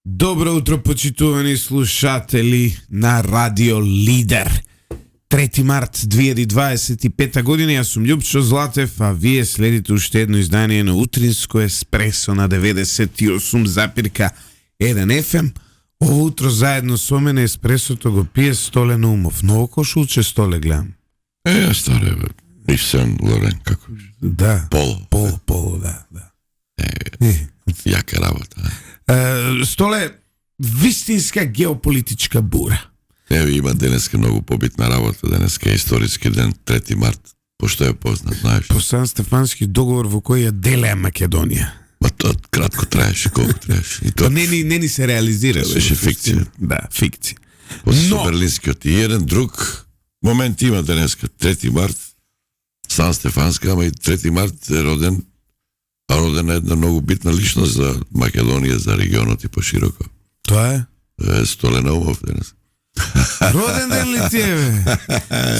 Добро утро, почитувани слушатели на Радио Лидер. 3 март 2025 година, јас сум Љупчо Златев, а вие следите уште едно издание на Утринско еспресо на 98,1 FM. Ово утро заедно со мене еспресото го пие Столе Наумов. Ново кошулче, Столе, гледам. Старе, бе. Ивсен Лорен, како? Да. Поло, да. Јака работа. Столе, вистинска геополитичка бура. Има денеска многу побитна работа. Денеска е историски ден, 3 март. Пошто е познат, знаеш? По Сан Стефански договор во кој ја делеа Македонија. Ма тоа кратко траеше, колку траеше. И тоа Не ни се реализираше. беше фикција. Да, фикција. После Но- Берлинскиот и еден друг момент има денеска. 3 март, Сан Стефанска, ама и 3 март е роден една многу битна личност за Македонија, за регионот и пошироко. Тоа е. Столе Наумов денес. Роден ден ли ти е, бе?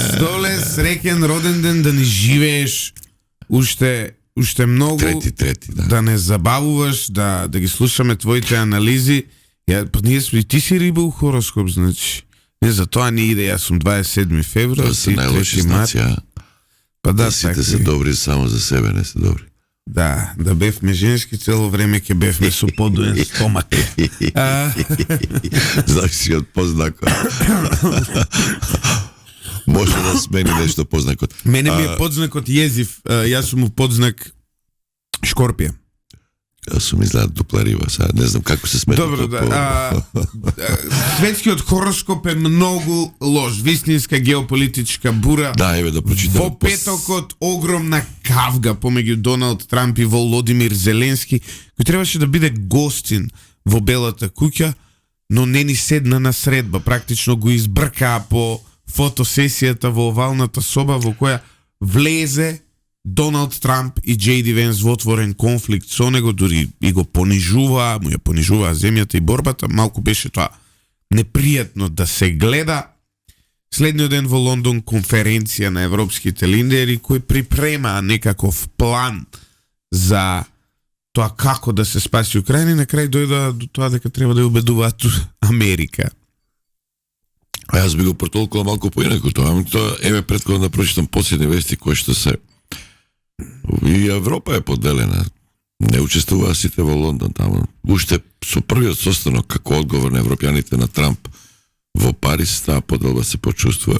Столе, среќен роден ден, да ни живееш уште многу. Трети, да. Да не забавуваш, да ги слушаме твоите анализи. Ние сме, ти си риба у хороскоп, значи. Не, за тоа ни иде, јас сум 27 февруар, Тоа се ти најлоши 3 март. знаци, Па да, сите така се е. добри само за себе, не се добри. Да бевме женски, цело време ќе бевме со подуен стомак. Знаеш си од познакот. Може да смени нешто познакот. Мене ми е подзнакот језив, јас сум у подзнак Шкорпија. Јас сум изгледа дупла риба, сега не знам како се смета. Добро, да. Светскиот хороскоп е многу лош. Вистинска геополитичка бура. Да, еве да прочитам. Во петокот огромна кавга помеѓу Доналд Трамп и Володимир Зеленски, кој требаше да биде гостин во Белата куќа, но не ни седна на средба. Практично го избркаа по фотосесијата во овалната соба во која влезе Доналд Трамп и Джейди Венс во отворен конфликт со него, дури и го понижуваа, му ја понижуваа земјата и борбата. Малку беше тоа непријатно да се гледа. Следниот ден во Лондон конференција на европските лидери кои припремаа некаков план за тоа како да се спаси Украина и на крај дојдоа до тоа дека треба да ја убедуваат Америка. А јас би го протолкувал малку поинаку тоа, ама тоа еве претходно да прочитам последни вести кои што се и Европа е поделена. Не учествуваа сите во Лондон таму. Уште со првиот состанок како одговор на европјаните на Трамп во Париз, таа поделба се почувствува.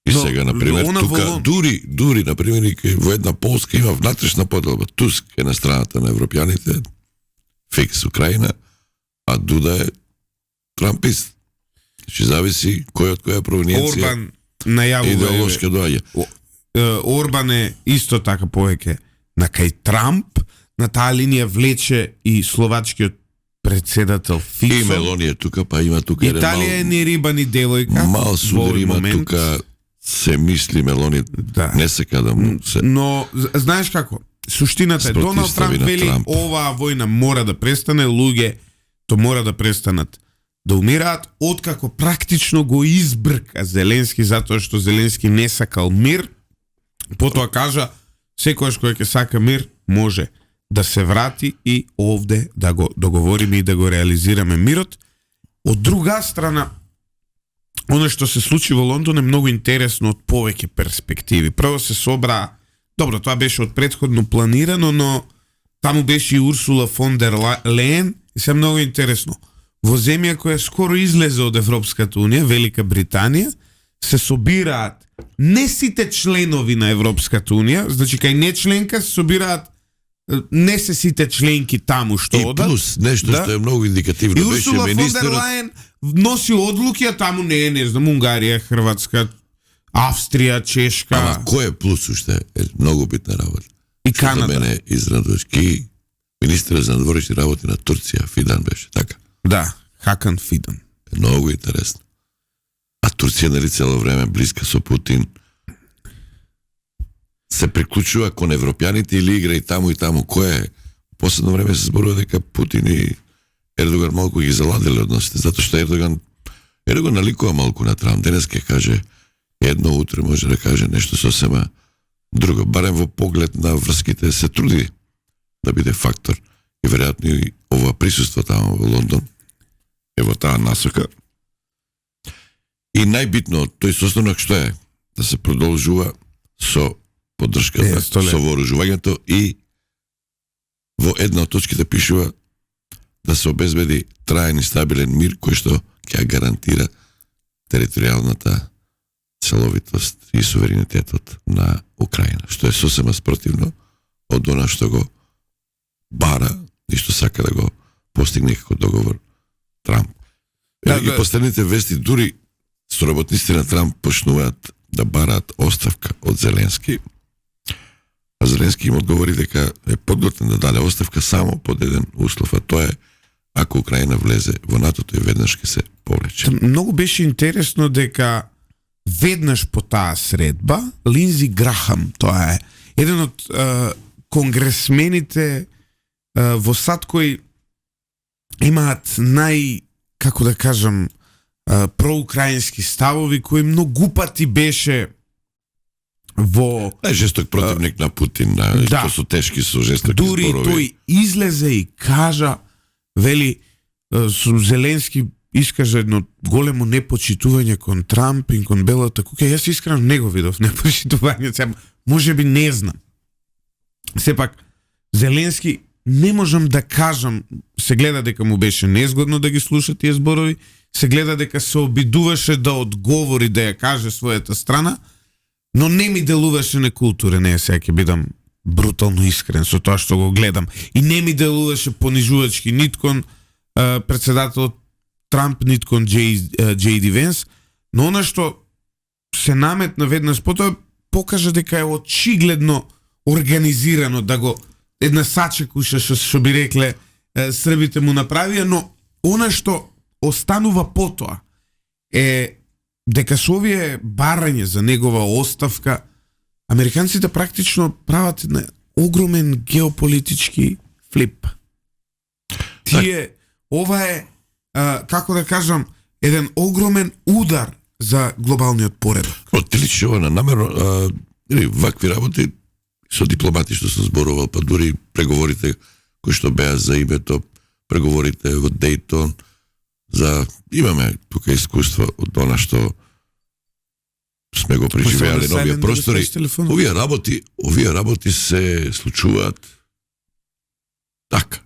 И Но, сега, например, она тука во дури, например, и во една Полска има внатрешна поделба. Туск е на страната на европјаните, фикс Украина, а Дуда е трампист. Значи зависи кој од која провиненција Орбан најавува идеолошка доаѓа. Орбан е исто така повеќе на кај Трамп, на таа линија влече и словачкиот председател И Фицо. Мелони е тука, па има тука еден Италија е ни риба ни девојка. мал во судар овој има момент. тука, се мисли Мелони, Да. не сека да му се... Но знаеш како? Суштината е Доналд Трамп Спротивстави на вели Трамп. оваа војна мора да престане, луѓе то мора да престанат да умираат, откако практично го избрка Зеленски затоа што Зеленски не сакал мир. Потоа кажа секојаш кој ќе сака мир може да се врати и овде да го договориме и да го реализираме мирот. Од друга страна, оно што се случи во Лондон е многу интересно од повеќе перспективи. Прво се собра, добро, тоа беше од претходно планирано, но таму беше и Урсула фон дер Леен и се многу интересно. Во земја која скоро излезе од Европската Унија, Велика Британија, се собираат не сите членови на Европската Унија, значи кај не членка се собираат не се сите членки таму што И одат. плюс, нешто Да. што е многу индикативно, И беше Урсула фон дер министерот... Лајен носи одлуки, а таму не е, не знам, Унгарија, Хрватска, Австрија, Чешка Ама кој е плюс уште? Е многу битна работа. и Што за Канада. мене изненадувачки, министерот за надворешни работи на Турција, Фидан беше, така. Да, Хакан Фидан. Многу интересно. А Турција, нали, цело време блиска со Путин, се приклучува кон европјаните или игра и таму? Кој е? Последно време се зборува дека Путин и Ердоган малку ги заладиле односите, затоа што Ердоган наликува малку на Трамп. Денес ќе каже едно, утре може да каже нешто сосема друго. Барем во поглед на врските се труди да биде фактор. И веројатно и ова присуство таму во Лондон во таа насока. И најбитно, тој состанок што е? Да се продолжува со поддршката, со вооружувањето и во една од точките пишува да се обезбеди траен и стабилен мир кој што ќе гарантира територијалната целовитост и суверенитетот на Украина, што е сосема спротивно од она што го бара и што сака да го постигне како договор Трамп. И последните вести дури соработниците на Трамп почнуваат да бараат оставка од Зеленски. А Зеленски им одговори дека е подготвен да даде оставка само под еден услов, а тоа е ако Украина влезе во НАТО-то и веднаш ќе се повлече. Многу беше интересно дека веднаш по таа средба Линдзи Грахам, тоа е еден од конгресмените во САД кои имаат како да кажам, проукраински ставови, кои многу пати беше во... Жесток противник на Путин, што со тешки, со жестоки дури зборови. Дури тој излезе и кажа, вели, со Зеленски искажа едно големо непочитување кон Трамп и кон Белата куќа. Јас искрено не го видов непочитување, може би не знам. Сепак, Зеленски не можам да кажам, се гледа дека му беше незгодно да ги слуша тие зборови, се гледа дека се обидуваше да одговори, да ја каже својата страна, но не ми делуваше некултурен, сега ќе бидам брутално искрен со тоа што го гледам. И не ми делуваше понижувачки нит кон председателот Трамп, нит кон Джей Венс, но она што се наметна веднаш потоа покажа дека е очигледно организирано да го една сачекуша што би рекле србите му направија, но она што останува потоа е дека со овие барање за негова оставка американците практично прават еден огромен геополитички флип. Ова е како да кажам еден огромен удар за глобалниот поредок. Отлично на намерно вакви работи со дипломати што се зборувал, па дури преговорите кои што беа за името, преговорите во Дејтон, имаме тука искуство од она што сме го преживеале на овие простори. Овие работи се случуваат така.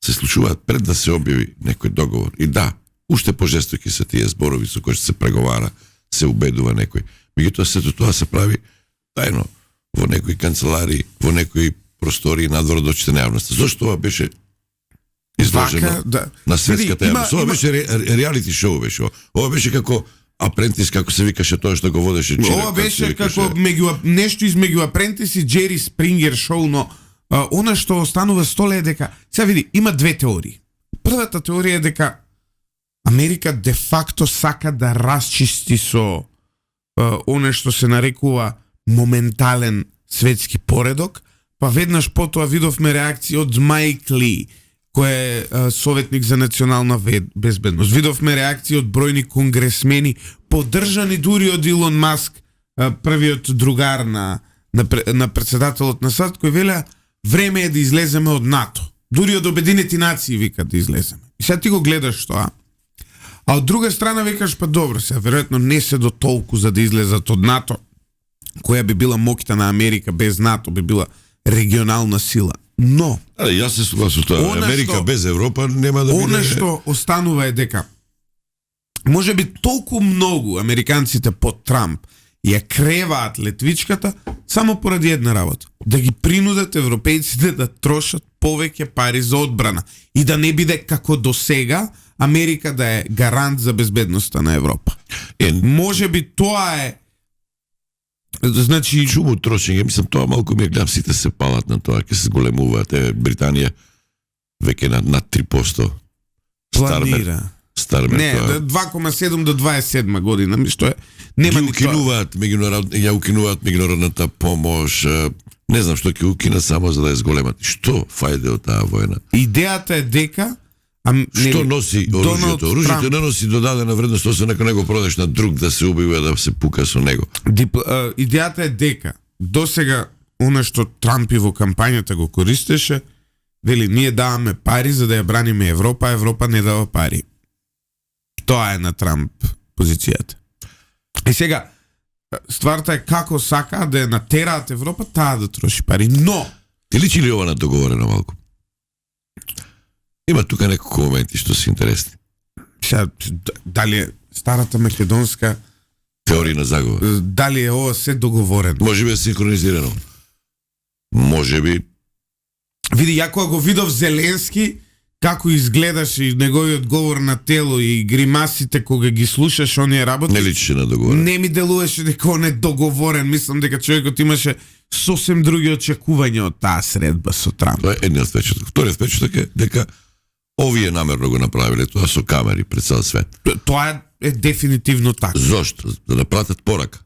Се случуваат пред да се објави некој договор. И да, уште пожестоки се тие зборови со кои што се преговара, се убедува некој. Меѓутоа сето тоа се прави тајно во некои канцелари, во некои простори надвор од очите на јавноста. Зошто ова беше изложено на светската јавност? Ова беше реалити шоу беше. Ова беше како Апрентис, како се викаше тоа што го водеше Чирак. Ова беше како нешто измеѓу Апрентис и Джери Спрингер шоу, но она што останува столе е дека, сега види, има две теории. Првата теорија е дека Америка де факто сака да расчисти со оно што се нарекува моментален светски поредок, па веднаш потоа видовме реакции од Майк Ли, кој е советник за национална безбедност. Видовме реакции од бројни конгресмени, поддржани дури од Илон Маск, првиот другар на председателот на САД, кој велеа време е да излеземе од НАТО. Дури од Обединети нации викат да излеземе. И сега ти го гледаш тоа. А од друга страна викаш, па добро се, веројатно не се до толку за да излезат од НАТО, која би била моќта на Америка без НАТО, би била регионална сила. Но јас се согласувам со тоа. Америка без Европа нема да биде. Она што останува е дека можеби толку многу американците под Трамп ја креваат летвичката само поради една работа. Да ги принудат европејците да трошат повеќе пари за одбрана и да не биде како до сега Америка да е гарант за безбедноста на Европа. Можеби тоа е. Значи, чуму трошење, мислам тоа малку ми гледам, сите се палат на тоа, ќе се зголемуваат. Британија веќе на 3%. Планира. Стармер не, 2,7 до 27 година, што е нема ни укинуваат меѓународната помош. Не знам што ќе укина само за да ја зголемат. Што фајде од таа војна? Идејата е дека што носи оружјето? Оружјето не носи додадена вредност, освен ако него продаш на друг да се убива, да се пука со него. Идејата е дека досега она што Трамп и во кампањата го користеше, вели ние даваме пари за да ја браниме Европа, Европа не дава пари. Тоа е на Трамп позицијата. И сега, стварта е како сака да ја натераат Европа таа да троши пари. Но, Ти личи ли ова на договорено малку? Има тука неколку моменти што се интересни. сега, дали е старата македонска, Теорија на заговор. дали е ова се договорено? Може би е синхронизирано. Може би. Види, ја кога го видов Зеленски, како изгледаш и неговиот говор на тело и гримасите кога ги слушаш оние работи, Не личеше на договор. не ми делуваше дека он е договорен. Мислам дека човекот имаше сосем други очекувања од таа средба со Трамп. Тоа е едниот впечаток. Вториот впечаток е дека овие намерно го направиле тоа со камери пред цел свет. Тоа е дефинитивно така. Зошто? За да пратат порака.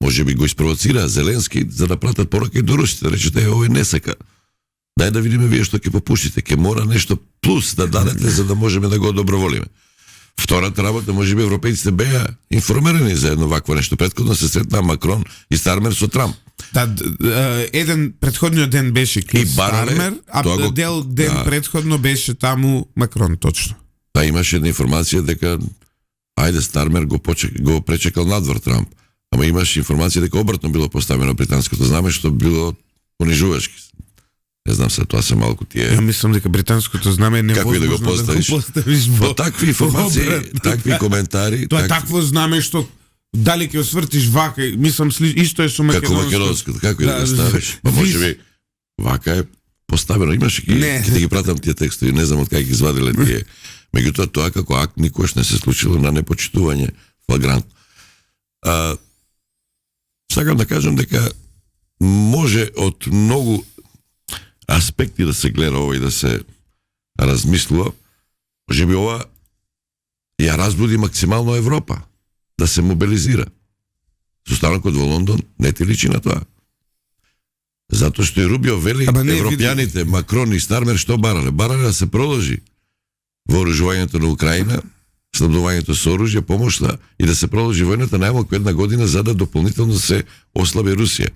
Може би го испровоцира Зеленски за да пратат порака и до русите, да речете овој не сека. Дај да видиме вие што ќе попуштите, ќе мора нешто плюс да дадете за да можеме да го доброволиме. Втората работа, може би европејците беа информирани за едно вакво нешто. Претходно се сретна Макрон и Стармер со Трамп. Еден предходниот ден беше Кир барале, Стармер, а тоа го- ден да. предходно беше таму Макрон, точно. Па имаше една информација дека ајде Стармер го пречекал надвор Трамп. Ама имаше информација дека обратно било поставено британското знаме што било понижувачки. Не знам се, тоа се малку тие. Ја мислам дека британското знаме е Како и да го поставиш. во... По такви информации, обратно. такви коментари, Тоа е такво знаме што дали ќе освртиш вака, мислам исто е со како македонското. македонското, како и да го ставиш. Па може би вака е поставено, имаше ги, Не. ќе ти ги пратам тие текстови, не знам од кај ги извадиле тие. Меѓутоа тоа како акт никош не се случило на непочитување флагрант. Сакам да кажам дека може од многу аспекти да се гледа ова и да се размислува. Може би ова ја разбуди максимално Европа да се мобилизира. Состанокот во Лондон не ти личи на тоа. Затоа што и Рубио вели Ама не, европјаните, Макрон и Стармер што барале? Барале да се продолжи вооружувањето на Украина, снабдувањето со оружје, помошта и да се продолжи војната најмалку една година за да дополнително се ослаби Русија.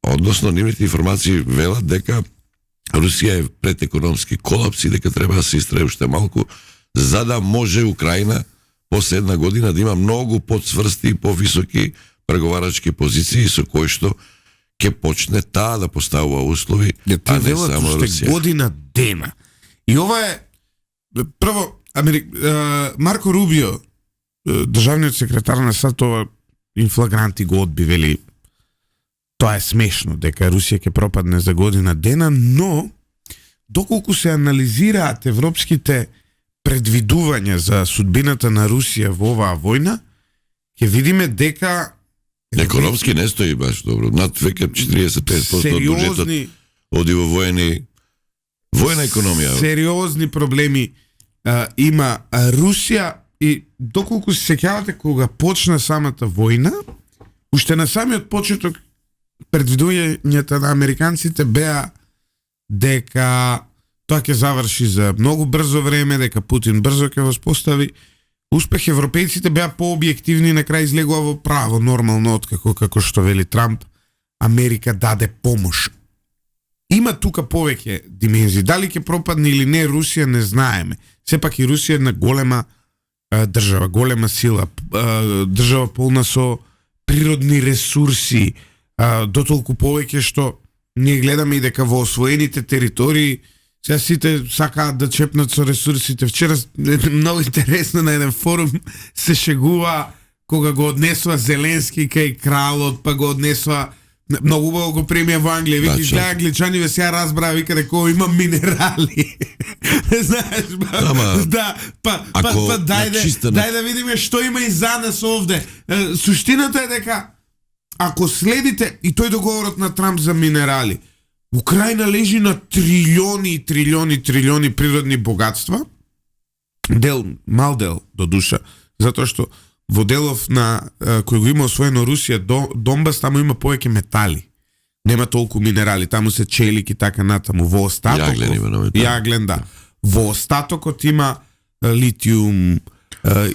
Односно, нивните информации велат дека Русија е пред економски колапс и дека треба да се истрае уште малку за да може Украина после една година да има многу подсврсти и повисоки преговарачки позиции со кои што ќе почне таа да поставува услови, а не само Русија. Година дена. И ова е прво Марко Рубио, државниот секретар на САД, ова инфлагранти го одби, вели тоа е смешно дека Русија ќе пропадне за година дена, но доколку се анализираат европските предвидувања за судбината на Русија во оваа војна, ќе видиме дека Економски не стои баш добро. Над веќе 45% од буџетот оди во војна економија. Сериозни проблеми има Русија и доколку се сеќавате кога почна самата војна, уште на самиот почеток предвидувањата на американците беа дека тоа ќе заврши за многу брзо време, дека Путин брзо ќе воспостави успех. Европејците беа пообјективни и на крај излегува во право, нормално, откако како што вели Трамп, Америка даде помош. Има тука повеќе димензии. Дали ќе пропадне или не Русија, не знаеме. Сепак и Русија е една голема држава, голема сила, држава полна со природни ресурси, дотолку повеќе што ние гледаме и дека во освоените територии сега сите сакаат да чепнат со ресурсите. Вчера многу интересно на еден форум се шегува кога го однесува Зеленски кај кралот, па го однесува многу убаво го премија во Англија. Вики, гледа, англичаниве сега разбраа, вика дека има минерали. Знаеш, да, дај да видиме што има и за нас овде. Суштината е дека ако следите и тој договорот на Трамп за минерали, Украина лежи на трилиони и трилиони природни богатства. Мал дел до душа, затоа што во делов на кој го има освоено Русија, Донбас, таму има повеќе метали. Нема толку минерали, таму се челик и така натаму. Во остатокот јаглен, да. Во остатокот има литиум,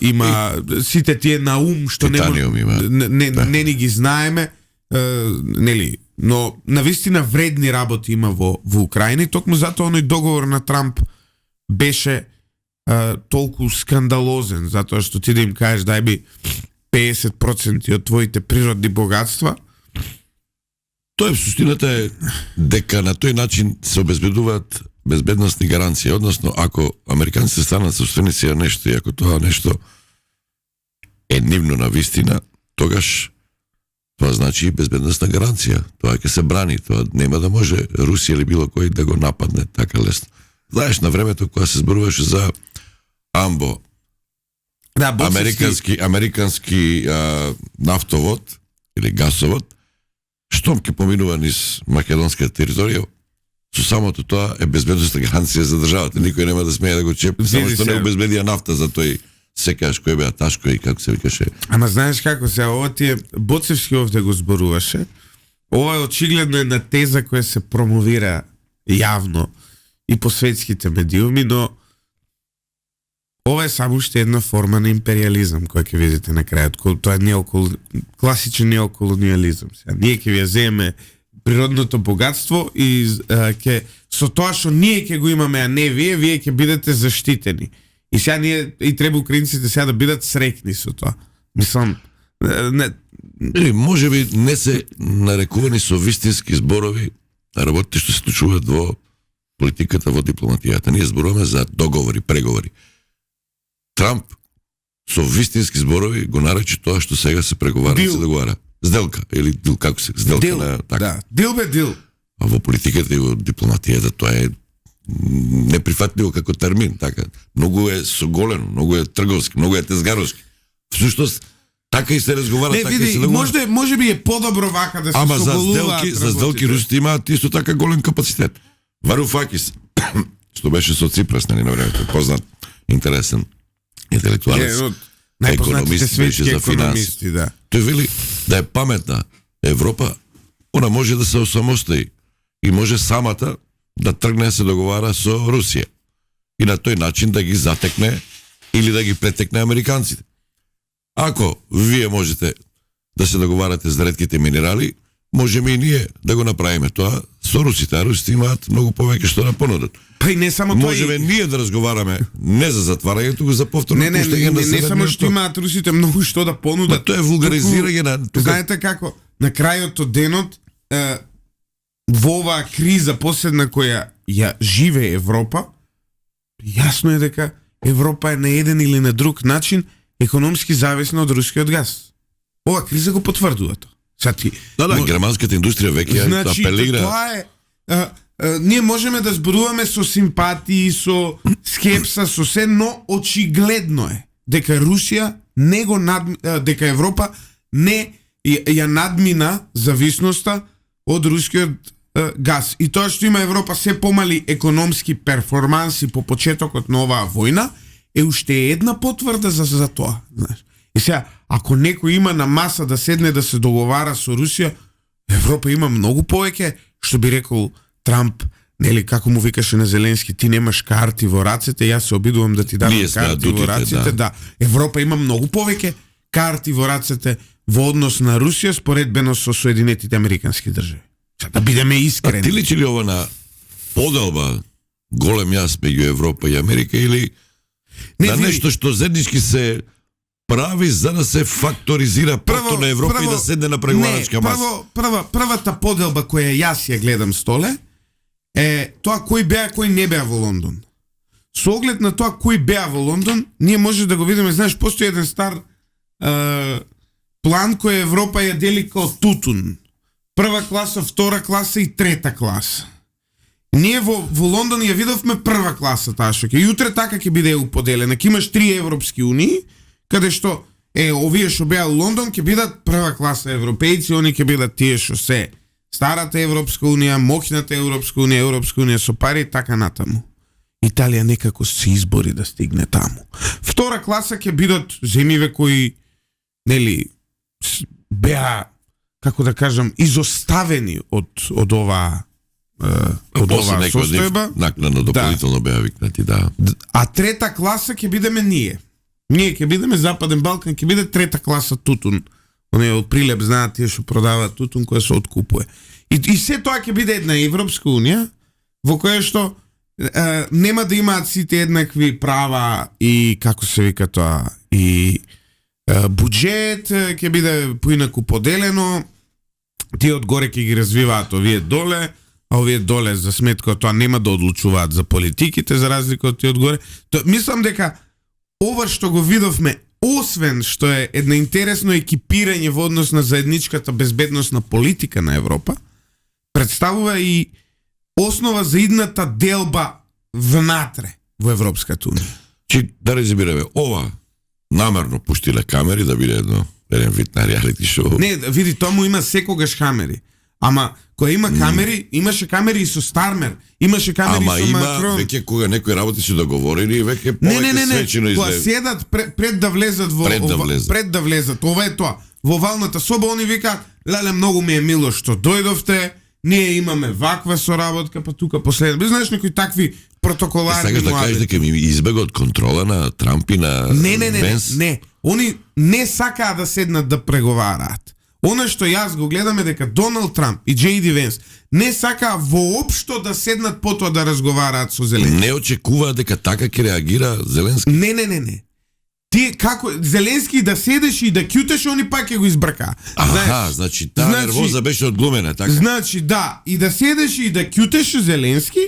има сите тие на што не ни ги знаеме, нели, но навистина вредни работи има во Украина и токму затоа оној договор на Трамп беше толку скандалозен, затоа што ти да им кажеш дај би 50% од твоите природни богатства. Тоа суштината е дека на тој начин се обезбедуваат безбедностни гаранции, односно ако американците станат собственици на нешто и ако тоа нешто е нивно на вистина, тогаш тоа значи безбедностна гаранција. Тоа ќе се брани, тоа нема да може Русија или било кој да го нападне така лесно. Знаеш, на времето кога се зборуваше за Амбо, Да, американски нафтовод или гасовод, штом ќе поминува низ македонска територија, со самото тоа е безбедностна гаранција за државата. Никој нема да смее да го чепи, само што не обезбедија нафта за тој секаш кој беа Ташко и како се викаше. Ама знаеш како се, ова ти е Боцевски овде го зборуваше. Ова е очигледно една теза која се промовира јавно и по светските медиуми, но ова е само уште една форма на империализам која ќе видите на крајот. Тоа е класичен неоколониализам. Ние ќе ви ја земеме природното богатство и ќе со тоа што ние ќе го имаме, а не вие ќе бидете заштитени. И сега ние и треба украинците сега да бидат среќни со тоа. Мислам, не. Може би не се нарекувани со вистински зборови работите што се случуваат во политиката, во дипломатијата. Ние зборуваме за договори, преговори. Трамп со вистински зборови го нарече тоа што сега се преговара, се договара. Сделка или дил, како се? Сделка дил, на така. Да, дил бе дил. А во политиката и во дипломатијата тоа е неприфатливо како термин, така. Многу е соголено, многу е трговски, многу е тезгаровски. Всушност така и се разговара, не, така види, и се договара. може би е подобро вака да се ама соголуваат. за сделки русите имаат исто така голем капацитет. Варуфакис, што беше со Ципрас, нали, на времето, познат, интересен интелектуалец, економист, беше за финанси. Да. Тој вели да е паметна Европа, она може да се осамостои и може самата да тргне да се договара со Русија. И на тој начин да ги затекне или да ги претекне американците. Ако вие можете да се договарате за ретките минерали, можеме и ние да го направиме тоа со русите. А русите имаат многу повеќе што да понудат. Па и не само тоа. Можеме ние да разговараме не за затварањето, туку за повторно пуштање на не само што имаат русите многу што да понудат. Тоа е вулгаризирање на Знаете како на крајот од денот во оваа криза последна која ја живее Европа, јасно е дека Европа е на еден или на друг начин економски зависна од рускиот газ. Ова криза го потврдува тоа. Да, германската индустрија веќе апелира. Тоа е, ние можеме да зборуваме со симпатии, со скепса, со се, но очигледно е дека Русија не го дека Европа не ја надмина зависноста од рускиот газ. И тоа што има Европа се помали економски перформанси по почетокот на оваа војна е уште една потврда за тоа, знаеш. И сега, ако некој има на маса да седне да се договара со Русија, Европа има многу повеќе, што би рекол Трамп, нели, како му викаше на Зеленски, ти немаш карти во рацете, јас се обидувам да ти дадам карти во рацете, да. Европа има многу повеќе карти во рацете во однос на Русија споредбено со Соединетите Американски држави. Да бидеме искрени. А ти личи ли ова на поделба голем јас меѓу Европа и Америка или на нешто што заеднички се прави за да се факторизира пото на Европа и да седне на преговарачка маса? Првата поделба која јас ја гледам, Столе, е тоа кој беа, кој не беа во Лондон. Со оглед на тоа кој беа во Лондон, ние може да го видиме, знаеш, постои еден стар план кој Европа ја дели као тутун. Прва класа, втора класа и трета класа. Ние во Лондон ја видовме прва класа таа што ќе јутре така ќе биде уподелена. Ќе имаш 3 европски унии, каде што овие што беа во Лондон ќе бидат прва класа европејци, они ќе бидат тие што се старата Европска унија, моќната Европска унија со пари и така натаму. Италија некако се избори да стигне таму. Втора класа ќе бидат земјиве кои нели беа, како да кажам, изоставени од оваа состојба. Накнадно дополнително беа викнати, да. А трета класа ќе бидеме ние. Ние ќе бидеме Западен Балкан, ќе биде трета класа тутун. Оние од Прилеп знаат тие што продаваат тутун која се откупува. И се тоа ќе биде една Европска унија во која што нема да имаат сите еднакви права и како се вика тоа и буџет ќе биде поинаку поделено, тие одгоре ќе ги развиваат овие доле, а овие доле за сметка тоа нема да одлучуваат за политиките за разлика од тие одгоре. Мислам дека ова што го видовме, освен што е едно интересно екипирање во однос на заедничката безбедносна политика на Европа, представува и основа за идната делба внатре во Европската унија. Чи да резимираме, ова намерно пуштиле камери да биде еден вид на реалити шоу. Не, види, тому има секогаш камери. Ама кога има камери, имаше камери и со Стармер, имаше камери и со Макрон. Ама има веќе кога некои работи се договорени, веќе повеќе свечено кога седат пред да влезат во пред да влезат. Ова е тоа. Во валната соба они викаат: "Леле, многу ми е мило што дојдовте. Ние имаме ваква соработка, па тука последно." Знаеш некои такви протоколарни муабети. Сакаш да кажеш дека ми избега од контрола на Трамп и на Венс? Не. Они не сакаат да седнат да преговараат. Оно што јас го гледам е дека Доналд Трамп и Джейди Венс не сакаа воопшто да седнат потоа да разговараат со Зеленски. Не очекуваат дека така ќе реагира Зеленски? Не. Ти како Зеленски да седеш и да кјутеш, они пак ќе го избрка. Значи таа нервоза беше одглумена, така? Значи да, и да седеш и да кјутеш Зеленски,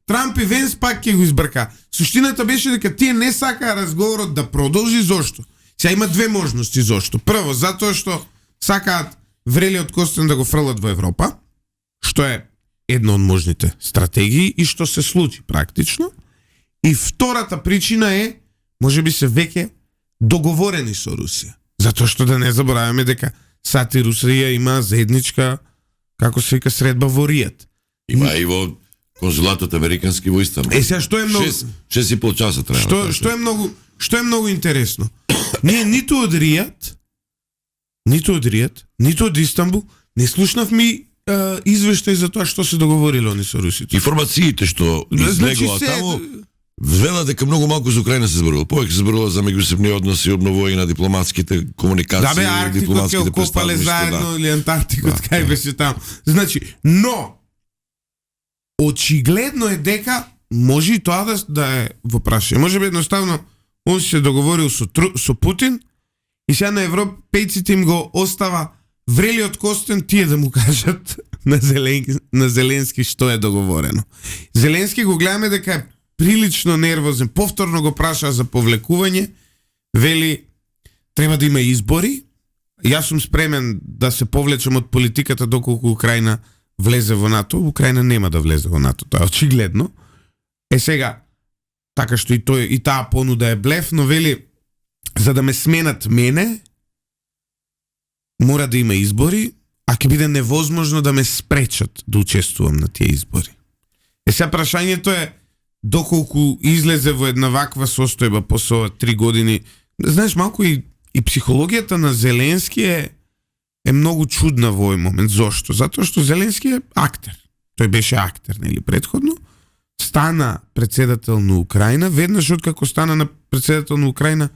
Трамп и Венс пак ќе го избрка. Суштината беше дека тие не сакаа разговорот да продолжи. Зошто? Сега има две можности зошто. Прво, затоа што сакаат врелиот костен да го фрлат во Европа, што е една од можните стратегии и што се случи практично. И втората причина е, можеби се веќе договорени со Русија. Затоа што да не забораваме дека САД и Русија има заедничка, како се вика, средба во Ријад. Има и во конзулатот американски во Истанбул. Сега што е многу 6,5 часа треба. Што е многу интересно. Ние ниту од Ријад, ниту од Истанбул не слушнавме извештај за тоа што се договориле они со русите. Информациите што излегоа таму вела дека многу малку за Украина се зборува. Повеќе се зборува за меѓусебни односи, обновување на дипломатските комуникации, да бе, Арктикот ќе окопале заедно или Антарктикот кај беше таму. Значи, но очигледно е дека може и тоа да е во прашање. Може би едноставно он се договорил со Путин и сега на европејците им го остава врелиот костен тие да му кажат на Зеленски што е договорено. Зеленски го гледаме дека е прилично нервозен. Повторно го праша за повлекување. Вели, треба да има избори. Јас сум спремен да се повлечам од политиката доколку Украина влезе во НАТО. Украина нема да влезе во НАТО. Тоа е очигледно. Сега, така што и тој и таа понуда е блеф, но вели, за да ме сменат мене, мора да има избори, а ќе биде невозможно да ме спречат да учествувам на тие избори. Сега прашањето е доколку излезе во една ваква состојба после 3 години. Знаеш, малку и психологијата на Зеленски е многу чудна во овој момент. Зошто? Затоа што Зеленски е актер. Тој беше актер, нели, предходно. Стана председател на Украина. Веднаш откако стана на председател на Украина,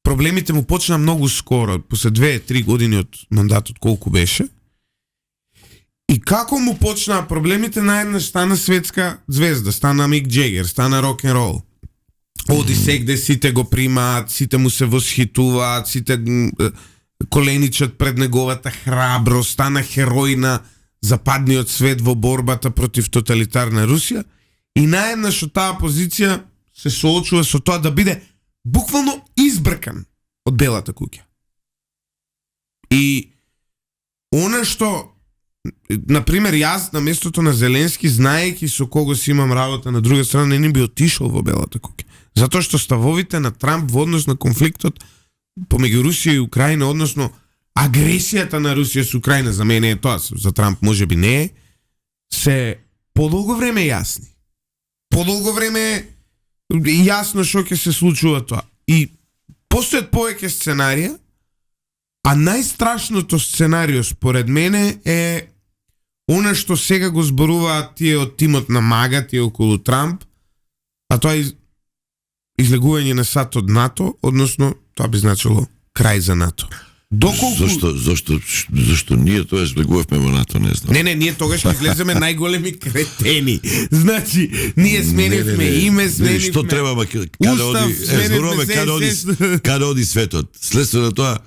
проблемите му почна многу скоро, после 2-3 години од мандатот колку беше. И како му почнаа проблемите, наеднаш стана светска звезда, стана Мик Джегер, стана рок-н-рол. Оди сегде, сите го примаат, сите му се восхитуваат, сите коленичат пред неговата храброст, стана херој на западниот свет во борбата против тоталитарна Русија. И наеднаш од таа позиција се соочува со тоа да биде буквално избркан од Белата куќа. И она што, например, јас на местото на Зеленски, знаејќи со кого си имам работа на друга страна, не би отишол во Белата куќа. Затоа што ставовите на Трамп во однос на конфликтот помеѓу Русија и Украина, односно агресијата на Русија со Украина, за мене е тоа, за Трамп можеби не е, се подолго време јасни. Подолго време е јасно што ќе се случува тоа. И постојат повеќе сценарија, а најстрашното сценарио според мене е она што сега го зборуваат тие од тимот на Мага, тие околу Трамп, а тоа е излегување на САД од НАТО, односно тоа би значило крај за НАТО. Доколку... Зашто ние тоа влегувавме во НАТО, не знам. Не, ние тогаш ќе излеземе најголеми кретени. Значи, ние сменивме име, сменивме... Што треба каде оди светот? Следствие на тоа,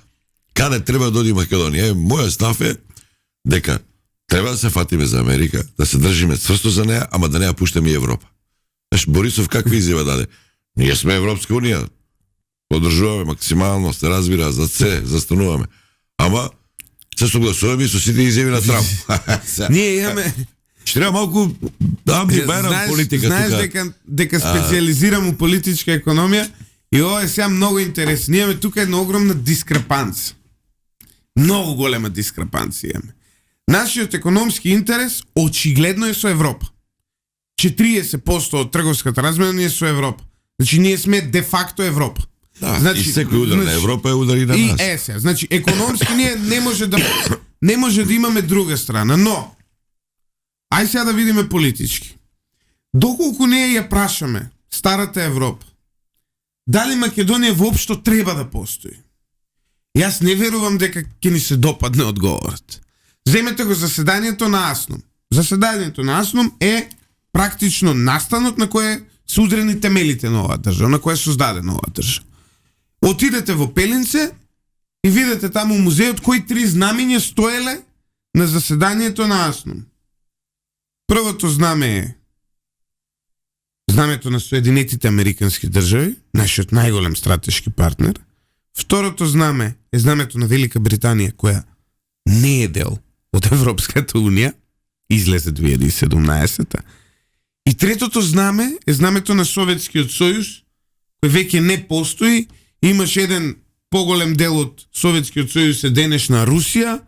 каде треба да оди Македонија? Моја став е дека треба да се фатиме за Америка, да се држиме цврсто за неа, ама да не ја пуштаме и Европа. Знаеш, Борисов каква изјава даде? Ние сме Европска унија, поддржуваме максимално, се разбира, за се, застануваме. Ама, се согласуваме и со сите изјави на Трамп. Ние имаме... Ще треба малку амбивалентна политика. Знаеш дека специализирам у политичка економија и ова е сега многу интересно. Ние имаме тука една огромна дискрепанција. Многу голема дискрепанција имаме. Нашиот економски интерес очигледно е со Европа. 40% од трговската размена ни е со Европа. Значи ние сме де факто Европа. Да, значи, и секој удар на Европа е удар и на нас. И се, значи економски ние не може да имаме друга страна, но ај сега да видиме политички. Доколку ние ја прашаме старата Европа, дали Македонија воопшто треба да постои? Јас не верувам дека ќе ни се допадне одговорот. Земете го заседанието на АСНОМ. Заседанието на АСНОМ е практично настанот на кој се удрени темелите на оваа држава, на кој е создадена оваа држава. Отидете во Пелинце и видите таму музеот кои 3 знамења стоеле на заседанието на АСНОМ. Првото знаме е знамето на Соединетите Американски држави, нашиот најголем стратешки партнер. Второто знаме е знамето на Велика Британија, која не е дел од Европската унија, излезе 2017-та. И третото знаме е знамето на Советскиот сојуз, кој веќе не постои. Имаш еден поголем дел од Советскиот сојуз е денешна Русија,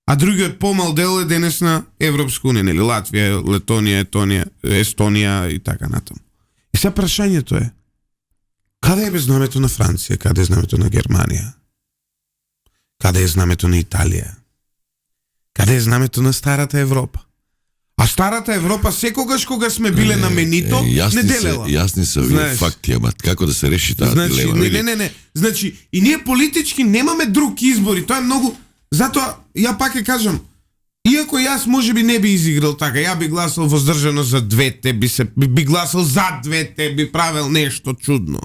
а другиот помал дел е денешна Европска унија, нели Латвија, Летонија, Естонија и така натаму. И сега прашањето е: каде е знамето на Франција, каде е знамето на Германија? Каде е знамето на Италија? Каде е знамето на старата Европа? А старата Европа секогаш кога сме биле на менито, не делела. Јасни се факти, ама како да се реши таа дилема? Не. Значи, и ние политички немаме друг избор и тоа е многу... Затоа, ја пак ќе кажам, иако јас можеби не би изиграл така, ја би гласал воздржано за двете, би гласал за двете, би правил нешто чудно.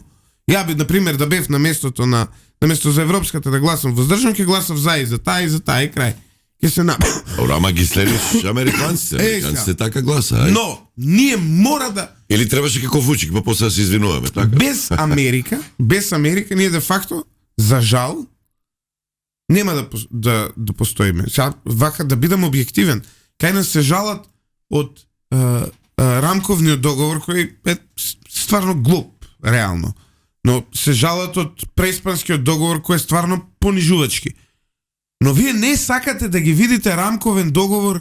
Ја би, например, да бев на место за Европската да гласам воздржано, ќе гласав за и за таа и крај. Ке се на... Ама ги следиш американците. Американците така гласа. Ај. Но, ние мора да... Или требаше како Вучик, па после да се извинуваме, така? Без Америка, ние де факто, за жал, нема да постоиме. Сега, вака да бидам објективен, кај нас се жалат од рамковниот договор, кој е стварно глуп, реално. Но се жалат од преспанскиот договор, кој е стварно понижувачки. Но вие не сакате да ги видите рамковен договор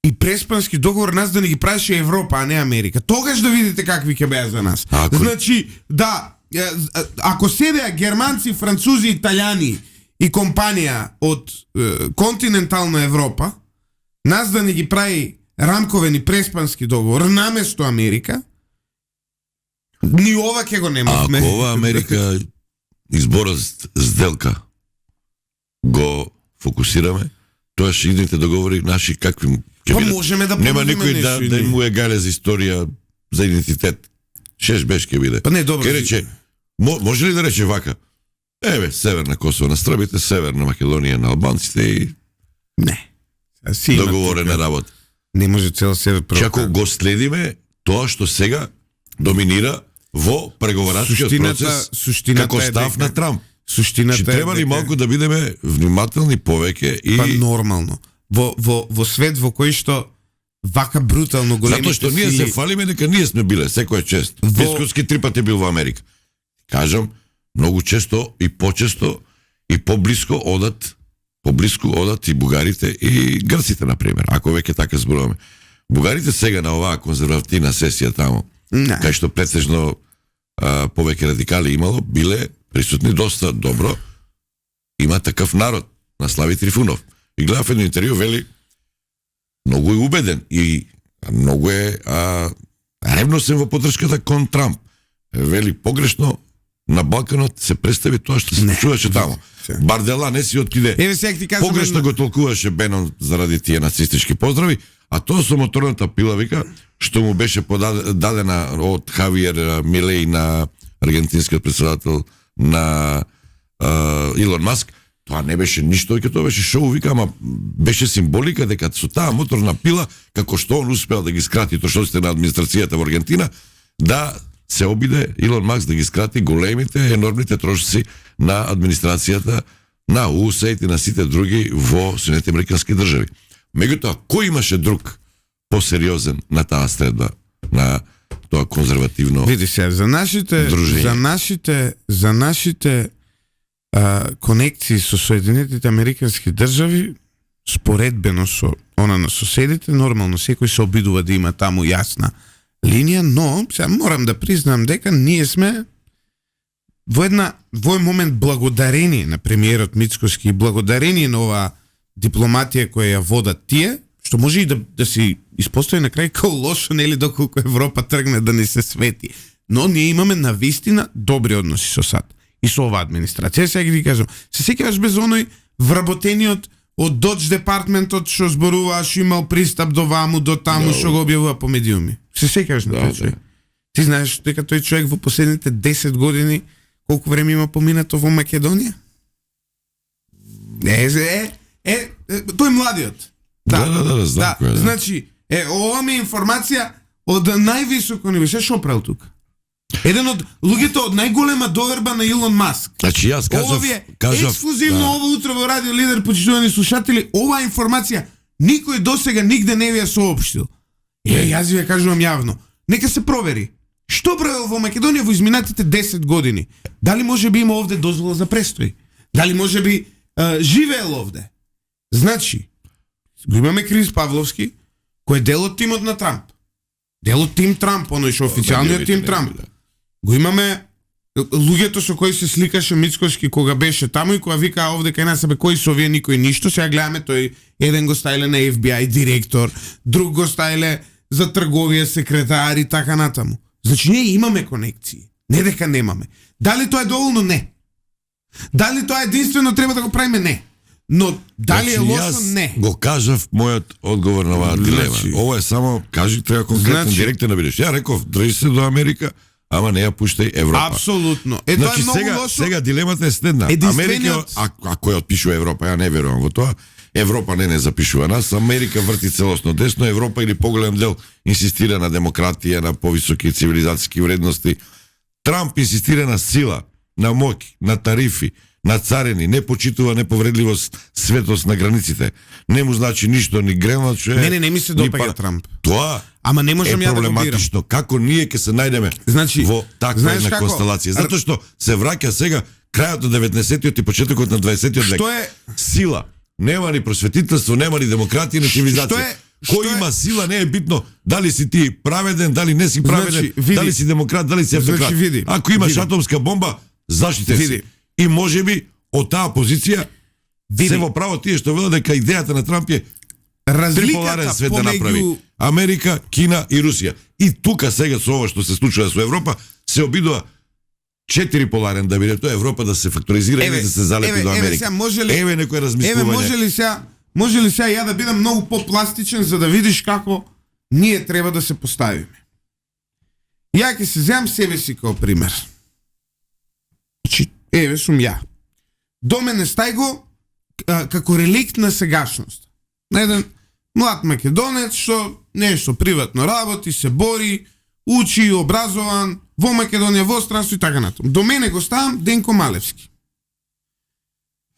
и преспански договор нас да не ги правеше Европа, а не Америка. Тогаш да видите какви ќе беа за нас. Значи, да, ако седеа германци, французи, италијани и компанија од континентална Европа, нас да не ги прави рамковен и преспански договор наместо Америка, ни ова ќе го немавме. Ако ова Америка избора сделка го фокусираме, тоа ќе идните договори наши какви ќе бидат. Можеме да нема никој да му е гале за историја, за идентитет. Шеш беш ќе биде. Па не, добро. Ке рече, може ли да рече вака? Еве, Северна Косово на Србите, Северна Македонија на албанците и не. Договорена работа. Не може цел север. Чако го следиме тоа што сега доминира во преговарачкиот процес како став на Трамп. Суштината е треба ли малку да бидеме внимателни повеќе и па нормално. Во свет во кој што вака брутално големите затоа што ние се фалиме дека ние сме биле секоја чест. Пескоски 3 пати бил во Америка. Кажам, многу често и почесто и поблиску одат и бугарите и грците, например, ако веќе така зборуваме. Бугарите сега на оваа конзервативна сесија таму, кај што претежно повеќе радикали имало, биле присутни доста добро. Има такав народ на Слави Трифунов. И гледав едно интервју, вели, многу е убеден и многу е ревносен во поддршката кон Трамп. Вели, погрешно на Балканот се представи тоа што се случуваше таму. Бардела не си отиде. Еве сега ти кажам, погрешно го толкуваше Бенон заради тие нацистички поздрави, а тоа со моторната пила вика што му беше дадена од Хавиер Милеј на аргентинскиот председател на Илон Маск. Тоа не беше ништо, и тоа беше шоу, вика, ама беше символика дека со таа моторна пила, како што он успеал да ги скрати трошоците на администрацијата во Аргентина, да се обиде Илон Маск да ги скрати големите, енормните трошоци на администрацијата на USAID и на сите други во Соединетите Американски држави. Меѓутоа, кој имаше друг посериозен на таа средба, на тоа конзервативно види се, за нашите конекции со Соединетите Американски држави, споредбено со она на соседите, нормално секој се обидува да има таму јасна линија, но сега морам да признам дека ние сме во еден момент благодарение на премиерот Мицкоски и благодарение на оваа дипломатија која ја водат тие, што може и да се испостави на крај као лошо, нели, доколку Европа тргне да ни се свети. Но ние имаме навистина добри односи со САД и со оваа администрација. Сега ги кажам, се сеќаваш без оној вработениот од Dodge департментот што зборуваш, имал пристап до ваму, до таму, што го објавува по медиуми. Се сеќаваш на тој човек? Ти знаеш дека тој човек во последните 10 години колку време има поминато во Македонија? Тој младиот. Да, знам кој е. Значи, ова ми е информација од највисоко ниво. Што правил тука? Еден од луѓето од најголема доверба на Илон Маск. Значи јас кажав ексклузивно ово утро во Радио Лидер, почитувани слушатели, оваа информација никој досега нигде не ви ја соопштил. Јас ви ја кажувам јавно. Нека се провери. Што правил во Македонија во изминатите 10 години? Дали може би има овде дозвола за престој? Дали може би живеел овде? Значи, го имаме Крис Павловски, кој е дел од тимот на Трамп. Дел од тим Трамп, оној што официјалниот тим Трамп. Го имаме луѓето со кои се сликаше Мицкоски кога беше таму и кога вика овде кај нас, бе, кои со овие никој ништо. Сега гледаме, тој еден го стајле на FBI директор, друг го стајле за трговија секретар и така натаму. Значи ние имаме конекции, не дека немаме. Дали тоа е доволно? Не. Дали тоа единствено треба да го правиме? Не. Но дали е лошо? Не. Го кажав мојот одговор на оваа дилема. Ова е само, кажи, треба конкретен, директен да бидеш. Ја реков, држи се до Америка, ама не ја пуштај Европа. Апсолутно. Значи, тоа е многу лошо. Сега дилемата е следна. Америка, ако ја отпишува Европа, ја не верувам во тоа. Европа не запишува нас, Америка врти целосно десно, Европа или поголем дел инсистира на демократија, на повисоки цивилизацијски вредности. Трамп инсистира на сила, на моќ, на тарифи, на царени, не почитува неповредливост, светост на границите. Не му значи ништо, ни Гренланд, не ми се допаѓа Трамп. Тоа ама не можам ја да го проблематично. Како ние ќе се најдеме во таква една констелација? Затоа што се враќа сега крајот на 19-тиот и почетокот на 20-тиот век. Што е сила? Нема ни просветителство, нема ни демократија, ни цивилизација. Кој има сила не е битно дали си ти праведен, дали не си праведен, дали си демократ, дали си автократ. Ако имаш атомска бомба, заштите си. И можеби од таа позиција се во право тие што велат дека идејата на Трамп е триполарен свет да направи Америка, Кина и Русија. И тука сега со ова што се случува со Европа се обидува четириполарен да биде тоа Европа да се факторизира и да се залепи до Америка. Еве некој размислување. Може ли сега ја да бидам многу попластичен за да видиш како ние треба да се поставиме? Ја ќе се земам себе си како пример. Еве сум ја. До мене стај го како реликт на сегашност. На еден млад македонец што нешто приватно работи, се бори, учи, образован во Македонија, во странство и така натаму. До мене го ставам Денко Малевски.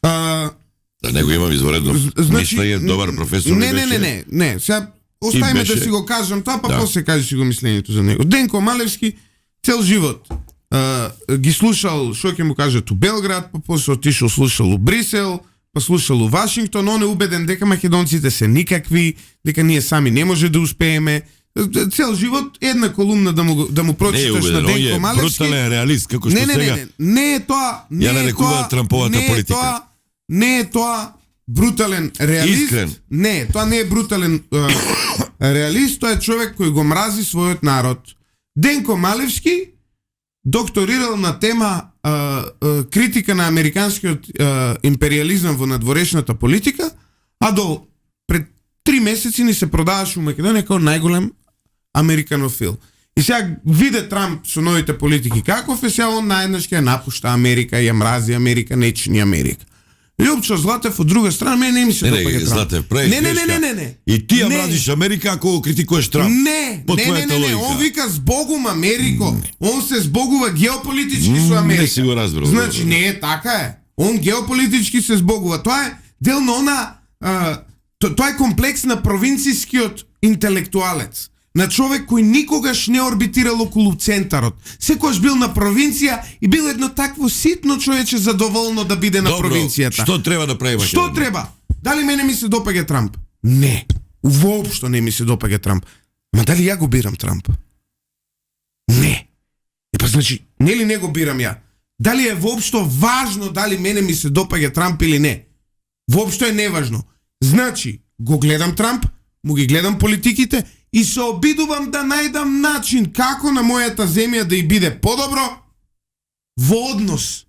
Да него имам изворедно мислење, добар професор. Не, сега оставиме да си го кажам тоа, па после кажи си го мислењето за него. Денко Малевски цел живот ги слушал, што ќе му кажат, у Белград, па после отишол слушал у Брисел, па слушал у Вашингтон, он е убеден дека македонците се никакви, дека ние сами не може да успееме. Цел живот една колумна да му прочиташ на Денко Малевски. Брутален реалист, како што сега. Не е тоа, ја нарекуваат Трамповата политика. Не е тоа брутален реалист. Искрен. Не, тоа не е брутален реалист, тоа е човек кој го мрази својот народ. Денко Малевски докторирал на тема критика на американскиот империализам во надворешната политика, а до пред 3 месеци ни се продаваше во Македонија како најголем американофил. И сега виде Трамп со новите политики каков е, сега он наеднаш ќе напушта Америка, ја мрази Америка, не чини Америка. Лјупчо Златев од друга страна, мене не ми се допаѓа Трамп. Златев, прави не. И ти ја мразиш Америка ако критикуваш Трамп. Не. Он вика збогум Америко. Он се збогува геополитички со Америка. Не си го разбрал. Значи не е така е. Он геополитички се збогува. Тоа е дел на она тоа е комплекс на провинцијскиот интелектуалец. На човек кој никогаш не орбитирал околу центарот. Секогаш бил на провинција и бил едно такво ситно човече задоволно да биде на провинцијата. Што треба да прави Македонија? Што треба? Дали мене ми се допаѓа Трамп? Не. Воопшто не ми се допаѓа Трамп. Ма дали ја го бирам Трамп? Не. Па значи, нели не го бирам ја? Дали е воопшто важно дали мене ми се допаѓа Трамп или не? Воопшто е неважно. Значи, го гледам Трамп, му ги гледам политиките и се обидувам да најдам начин како на мојата земја да и биде подобро во однос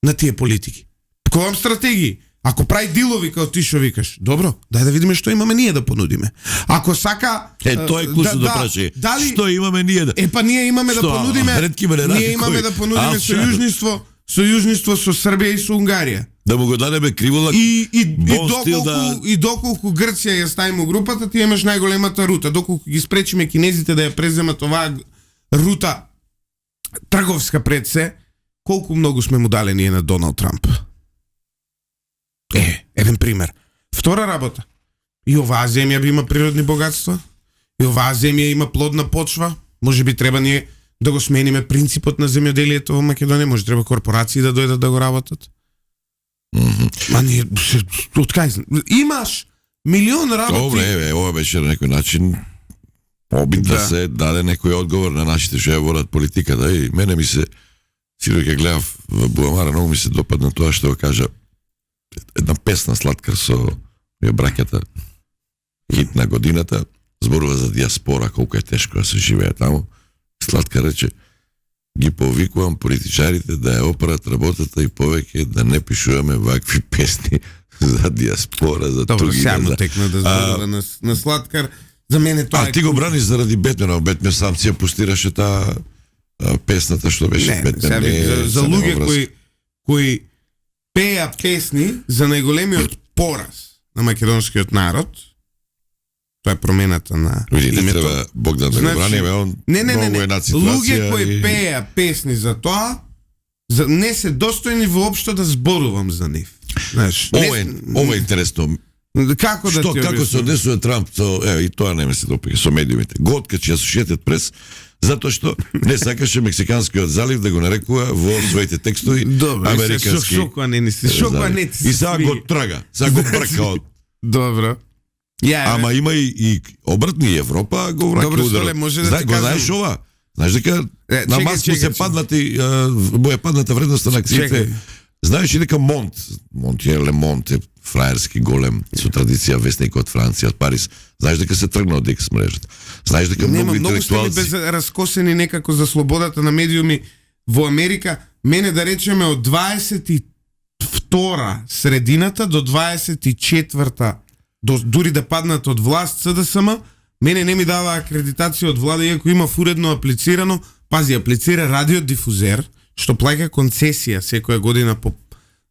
на тие политики. Ковам стратегии. Ако прави дилови како ти што викаш, добро, дај да видиме што имаме ние да понудиме. Ако сака тоа е клучно да праши. Дали што имаме ние да? Па ние имаме да понудиме. Ние имаме да понудиме сојужниство со Србија и со Унгарија. Да му го дадеме криволак. И доколку Грција ја ставиме групата, ти имаш најголемата рута. Доколку ги спречиме кинезите да ја преземат оваа рута трговска пред се, колку многу сме му дали ние на Доналд Трамп. Еден пример. Втора работа. И оваа земја би има природни богатства. И оваа земја има плодна почва. Може би треба ние да го смениме принципот на земјоделието во Македонија. Може треба корпорации да дојдат да го работат. Ма ние, откај, имаш милион работи. Добре, ова беше на некој начин обид да се даде некој одговор на нашите што ја водат политиката. И мене ми се, сиро ќе гледав во Буамара, многу ми се допадна тоа што го кажа една песна Слаткар со браќата, хит на годината, зборува за диаспора, колку е тешко да се живее таму. Слаткар рече, ги повикувам политичарите да ја опрат работата и повеќе да не пишуваме вакви песни за диаспора, за тугите. Добро, сега му текна да зборува на Слаткар. За мене тоа ти го браниш заради Бетмена, Бетмен сам си ја пустираше таа песната што беше Бетмен. За луѓе кои пеја песни за најголемиот пораз на македонскиот народ, тоа е промената на името. Не треба Богдан да го брани, он многу една ситуација. Луѓе кои пеја песни за тоа, не се достојни воопшто да зборувам за нив. Знаеш, ова е интересно. Како да ти како се однесува Трамп, и тоа не ме се допаѓа со медиумите. Го откачи Associated Press затоа што не сакаше Мексиканскиот залив да го нарекува во своите текстови американски. Шокува не си. И сега го трага, сега го брка. Добро. Ама има и обратни, Европа го врака ударот. Добро, може да ти кажам. Знаеш ова? Знаеш дека на Маск му се паднати, му е падната вредноста на акциите. Знаеш ли дека Монт е Лемонт, е фраерски голем со традиција вестник од Франција, од Париз. Знаеш дека се тргна од X мрежата. Знаеш дека многу интелектуалци без раскосени некако за слободата на медиуми во Америка. Мене да речеме од 22 средината до 24 дури да паднат од власт СДСМ, мене не ми дава акредитација од влада, иако има уредно аплицирано, пази, аплицира радиодифузер, што плаќа концесија секоја година по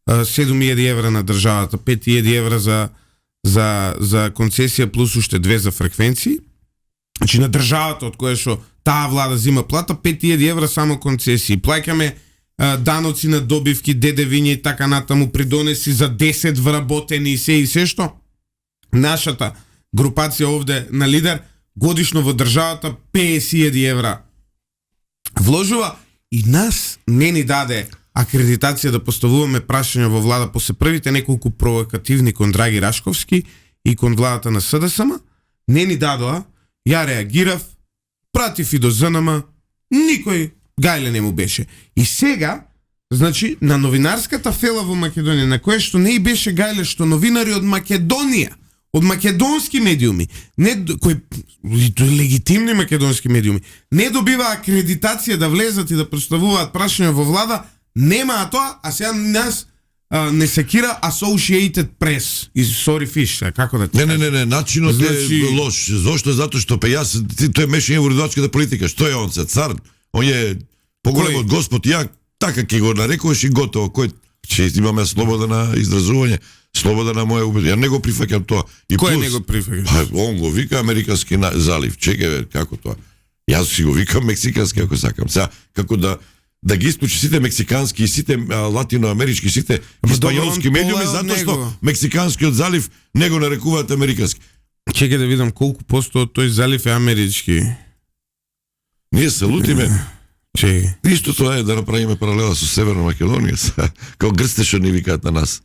7.000 евра на државата, 5.000 евра за концесија плюс уште 2 за фреквенции. Значи на државата од која што таа влада зима плата 5.000 евра само концесии. Плаќаме даноци на добивки, дедевиња и така натаму, придонеси за 10 вработени и се што. Нашата групација овде на Лидер годишно во државата 50.000 евра вложува и нас не ни даде акредитација да поставуваме прашања во влада после првите неколку провокативни кон Драги Рашковски и кон владата на СДСМ, не ни дадоа, ја реагирав, пратив и до ЗНМ, никој гајле не му беше. И сега, значи, на новинарската фела во Македонија, на која што не и беше гајле што новинари од Македонија, од македонски медиуми, кои легитимни македонски медиуми, не добива акредитација да влезат и да представуваат прашања во влада, немаа тоа, а сега нас не секира Associated Press и Sorry Fish, како да ти Не, начинот Значи- е лош. Зошто? Затоа што тој мешање во уредувачката политика. Што е он се? Цар? Он е поголем Кој? од Господ. Ја така ќе го нарекуваш и готово. Кој ќе имаме слобода на изразување, слобода на моја убедение. Ја не го прифаќам тоа. И Кој плюс, не го прифаќа? Па, он го вика американски залив. Чекај бе, како тоа? Јас си го викам мексикански ако сакам. Сега како да ги исклучи сите мексикански и сите латиноамерички, сите испанјолски добро, медиуми, пола од затоа што него. мексиканскиот залив не го нарекуваат американски. Чекај да видам колку посто од тој залив е амерички. Ние се лутиме. Че Исто тоа е да направиме паралела со Северна Македонија, како грците што ни викаат на нас.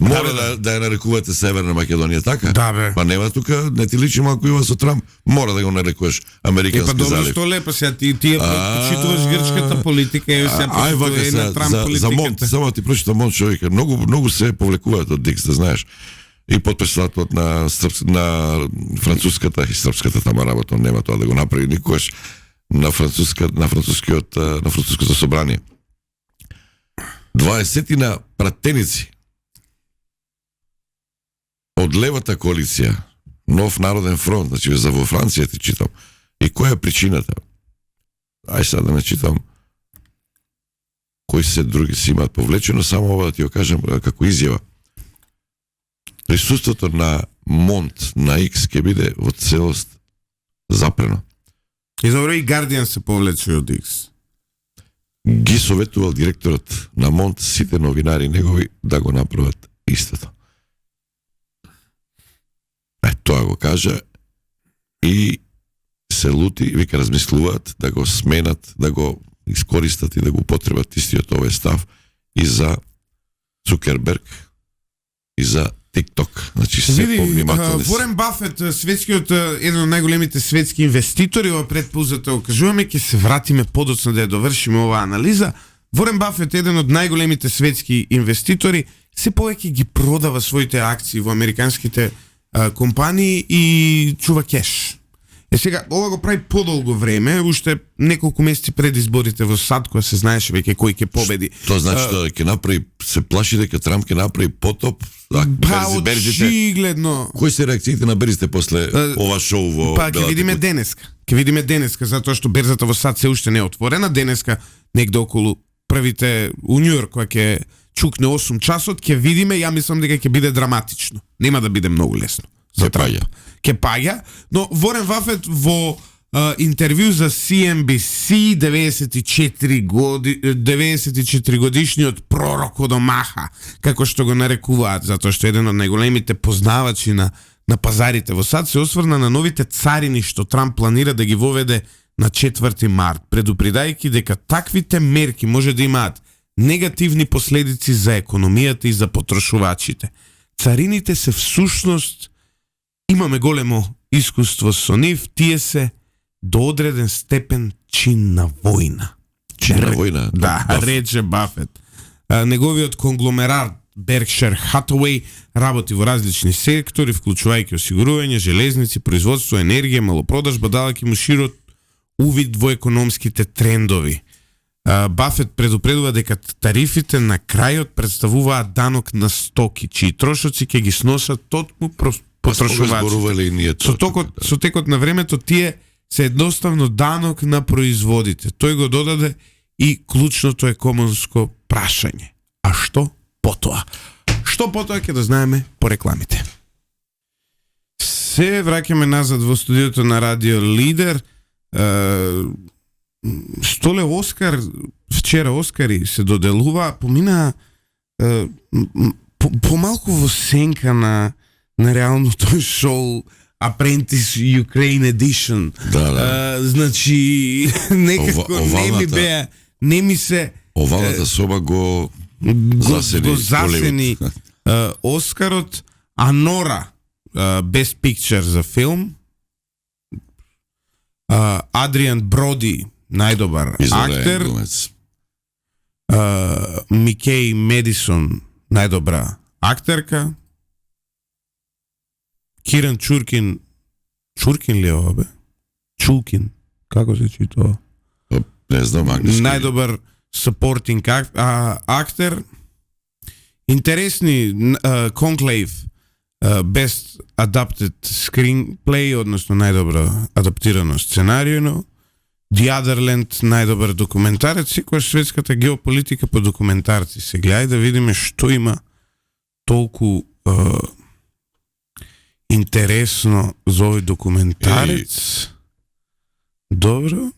Мора да ја нарекувате Северна Македонија, така? Да, бе. Па нема тука, не ти личи малку Ива со Трамп, мора да го нарекуваш американски добро залив. што лепо сега ти почитуваш грчката политика и сега Ај вака е на се, Трамп за Монт, политиката. само ти прочитам Монт човека, многу се повлекуваат од Дикс, да знаеш. И подписателот на француската и српската тама работа, нема тоа да го направи никогаш на француското собрание. 20 пратеници од левата коалиција, Нов народен фронт, значи за во Франција ти читам. И која е причината? Ај сега да не читам кои се други си имаат повлечено, само ова да ти го кажам како изјава. Присуството на Монт на Икс ќе биде во целост запрено. И добро и Guardian се повлече од X. Ги советувал директорот на Монт сите новинари негови да го направат истото. Тоа го кажа и се лути, вика размислуваат да го сменат, да го искористат и да го употребат истиот овој став и за Цукерберг и за TikTok. Значи се повнимателни. Ворен Бафет, светскиот еден од најголемите светски инвеститори, ова предпоузата го кажуваме, ќе се вратиме подоцна да ја довршиме оваа анализа. Ворен Бафет, еден од најголемите светски инвеститори, се повеќе ги продава своите акции во американските компании и чува кеш. Сега, ова го прави подолго време, уште неколку месеци пред изборите во САД, кога се знаеше веќе кој ќе победи. Тоа значи да ќе направи, се плаши дека Трамп ќе направи потоп. Берзите. Очигледно. Кои се реакциите на берзите после ова шоу во Па ќе видиме денеска. Ќе видиме денеска затоа што берзата во САД се уште не е отворена. Денеска негде околу првите у Њујорк кога ќе чукне 8 часот, ќе видиме, ја мислам дека ќе биде драматично. Нема да биде многу лесно. Ќе паѓа. Ќе паѓа, но Ворен Бафет во интервју за CNBC 94 годишниот пророк од Омаха, како што го нарекуваат, затоа што еден од најголемите познавачи на пазарите во САД, се осврна на новите царини што Трамп планира да ги воведе на 4 март, предупредајќи дека таквите мерки може да имаат негативни последици за економијата и за потрошувачите. Царините се всушност, имаме големо искуство со нив, тие се до одреден степен чин на војна. Чин на војна? Да, рече Бафет. Неговиот конгломерат Berkshire Hathaway работи во различни сектори, вклучувајќи осигурување, железници, производство, енергија, малопродажба, давајќи му широк увид во економските трендови. Бафет предупредува дека тарифите на крајот представуваат данок на стоки, чии трошоци ќе ги сносат тотму потрошувачите. Со текот на времето тие се едноставно данок на производите. Тој го додаде и клучното економско прашање. А што потоа? Што потоа ќе да знаеме по рекламите. Се враќаме назад во студиото на Радио Лидер. Столе Оскар, вчера Оскари се доделува, помина помалку во сенка на реалното шоу Apprentice Ukraine Edition. Да. Значи, некако не ми се овалната соба го засени Оскарот, а Нора Best Picture за филм, Адриан Броди најдобар актер, Микеј Медисон најдобра актерка, Киран Чуркин ли е ова, бе? Чулкин, како се читува? Не знам, англиски. Најдобар supporting актер. Интересни Conclave, Best Adapted Screenplay, односно најдобро адаптирано сценаријно. The Otherland, најдобар документарец. Секојаш светската геополитика по документарци се гледа да видиме што има толку интересно за овој документарец. Добро.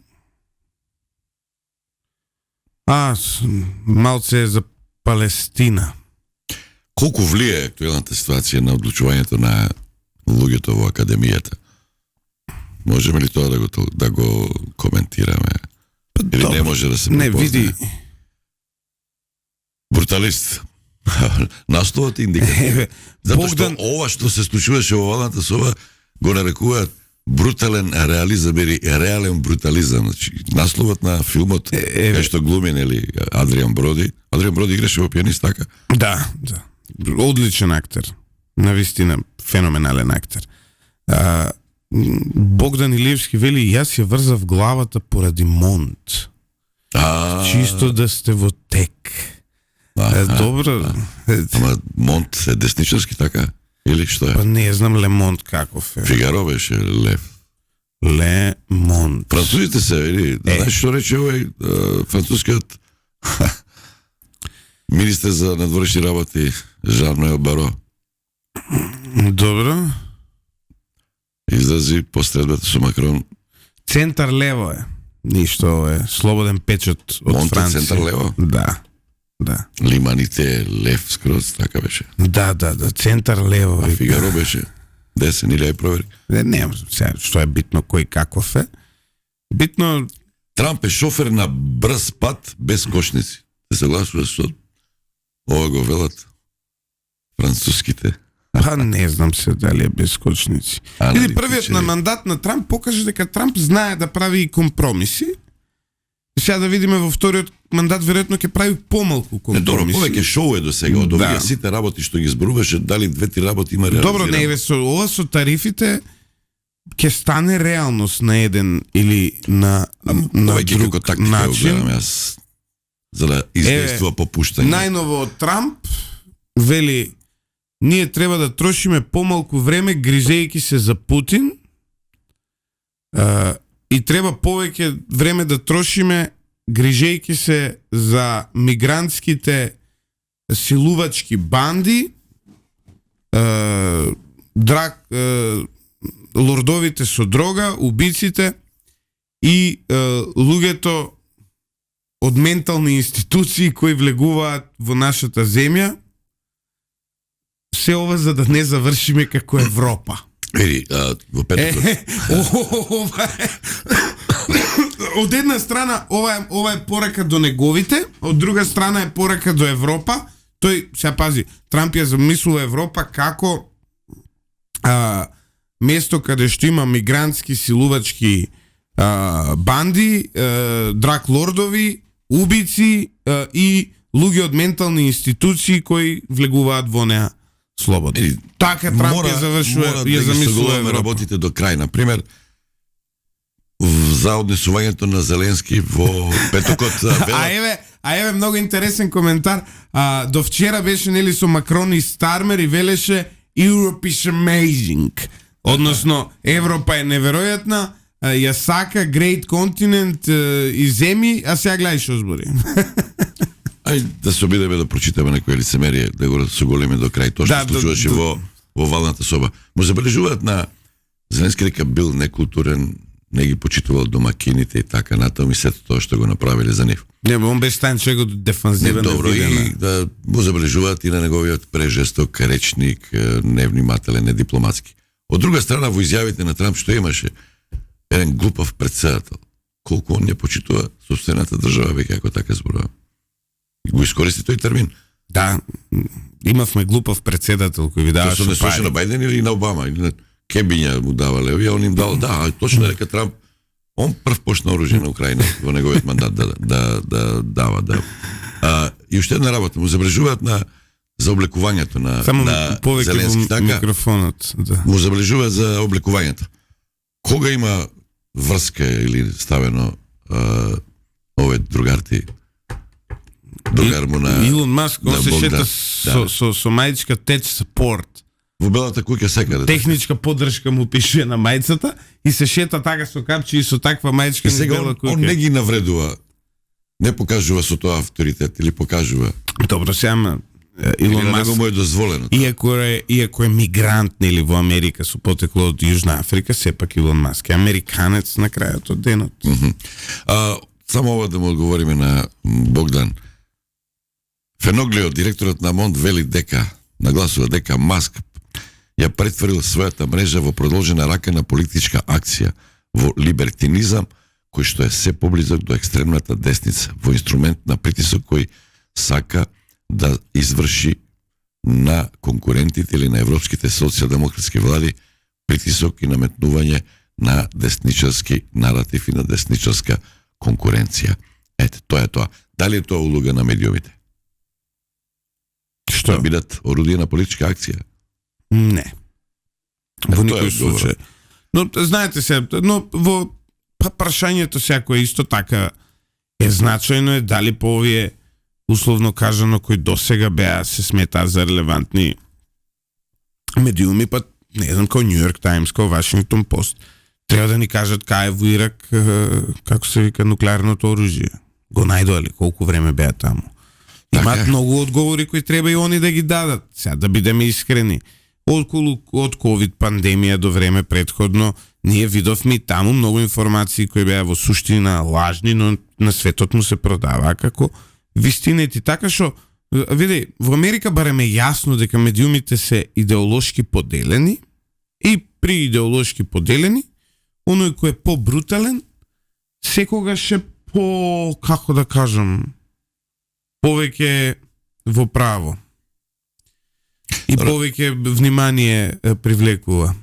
Малце за Палестина. Колку влијае актуелната ситуација на одлучувањето на луѓето во академијата? Можеме ли тоа да го коментираме? Или не може да се препозна? Не, види. Бруталист. Насловот индикатив. Затоа што Богдан... ова што се случуваше во Валната соба го нарекуваат брутален реализам или реален брутализам. Значи, насловот на филмот кај што глуми, нели, Адриан Броди. Адриан Броди играше во Пијанист, така? Да. Одличен актер. Навистина феноменален актер. Богдан Илиевски вели, јас ја врзав главата поради Монт. Чисто да сте во тек. Добро. Ама Монт е десничарски, така? Или што е? Па не знам Лемонт каков е. Фигаро беше Лев. Лемонт. Французите се, или, знаеш што рече овој францускиот министер за надворешни работи Жан-Ноел Баро? Добро. Изрази по средбата со Макрон. Центар лево е. Ништо е. Слободен печат од Монте Франција. центар лево? Да. Лиманите Лев скроз, така беше. Да, центар лево. А Фигаро беше десен, или ај провери? Не, сега, што е битно кој каков е. Битно... Трамп е шофер на брз пат без кошници. Се согласуваш со ова го велат француските? Не знам се дали е без кочници. Или првиот на мандат на Трамп покаже дека Трамп знае да прави и компромиси. Сега да видиме во вториот мандат веројатно ќе прави помалку компромиси. Добро, повеќе шоу е до сега. Од овие сите работи што ги зборуваше, дали 2-3 работи има реализирано? Добро, не, ова со тарифите ќе стане реалност на еден или на друг начин. Јас, за да издействува попуштање. Најново од Трамп вели, ние треба да трошиме помалку време грижејќи се за Путин и треба повеќе време да трошиме грижејќи се за мигрантските силувачки банди, лордовите со дрога, убиците и луѓето од ментални институции кои влегуваат во нашата земја. Се ова за да не завршиме како Европа. Ери, во петокот. Од една страна ова е порака до неговите, од друга страна е порака до Европа. Тој, сега пази, Трамп ја замислува Европа како место каде што има мигрантски силувачки банди, драк лордови, убици и луѓе од ментални институции кои влегуваат во неа слободно. Така Трамп ја завршува, ја замислува Европа. Работите до крај, на пример, за однесувањето на Зеленски во петокот. А еве многу интересен коментар. До вчера беше нели со Макрон и Стармер и велеше Europe is amazing. Односно Европа е неверојатна, ја сака great continent и земи, а сега гледај што збори. Ај да се обидеме да прочитаме некој лицемерие, да го соголиме до крај тоа што случуваше во Валната соба. Му забележуваат на Зеленски дека бил некултурен, не ги почитувал домакините и така натаму и сето тоа што го направиле за нив. Не, он беше стан човек од дефанзивен. Добро, и да му забележуваат и на неговиот прежесток речник, невнимателен, недипломатски. Од друга страна, во изјавите на Трамп што имаше еден глупав председател. Колку он не почитува собствената држава, веќе ако така зборува. Го искористи тој термин. Да, имавме глупав председател кој ви даваше пари. Тоа се на Бајден или на Обама, или на Кебиња му давале, овие он им дал, да, точно дека Трамп, он прв почна оружје на Украина во неговиот мандат да дава. И уште една работа, му забрежуваат на за облекувањето Само на повеќе Зеленски, во така, микрофонот, да. му забележува за облекувањето. Кога има врска или ставено овој другарти, другар му на Илон Маск, на он се Богдан. шета со мајчка Tech Support. во белата куќа секаде. Техничка поддршка му пише на мајцата и се шета така со капчи и со таква мајчка И на сега бела он не ги навредува. Не покажува со тоа авторитет или покажува. Добро, сега ама Или Илон на Маск, него му е дозволено. иако е мигрант нели во Америка со потекло од Јужна Африка, сепак Илон Маск е американец на крајот од денот. Само ова да му одговориме на Богдан. Феноглио, директорот на Монт, вели дека, нагласува дека Маск ја претворил својата мрежа во продолжена рака на политичка акција, во либертинизам, кој што е се поблизок до екстремната десница, во инструмент на притисок кој сака да изврши на конкурентите или на европските социјалдемократски влади притисок и наметнување на десничарски наратив и на десничарска конкуренција. Ете, тоа е тоа. Дали е тоа улога на медиумите? Што? Да бидат орудие на политичка акција? Не. Во Тоа е никој одговор. случај. Но знаете се, но во прашањето секој исто така е значајно е дали по овие условно кажано кои досега беа се сметаа за релевантни медиуми, па не знам, као Нью Йорк Таймс, као Вашингтон Пост, треба да ни кажат кај е во Ирак, како се вика, нуклеарното оружје. Го најдоа ли, колку време беа таму? Имаат Така. многу одговори кои треба и они да ги дадат. Сега да бидеме искрени. Од COVID пандемија до време предходно, ние видовме и таму многу информации кои беа во суштина лажни, но на светот му се продава како вистинети. Така што, види, во Америка барем е јасно дека медиумите се идеолошки поделени и при идеолошки поделени, оној кој е по-брутален, секогаш е по, како да кажам, повеќе во право. И повеќе внимание привлекува.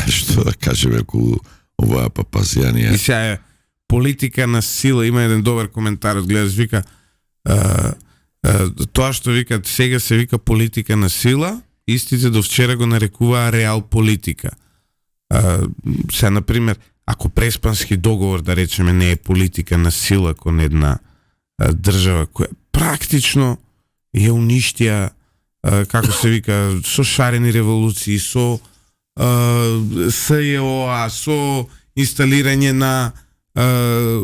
Што да кажеме околу оваа папазијанија? И сега е политика на сила. Има еден добар коментар од гледаш, вика тоа што викат сега се вика политика на сила, истите до вчера го нарекуваа реал политика. Сега, например, ако преспански договор, да речеме, не е политика на сила кон една држава која практично ја уништија, како се вика, со шарени револуции, со СЈО, со инсталирање на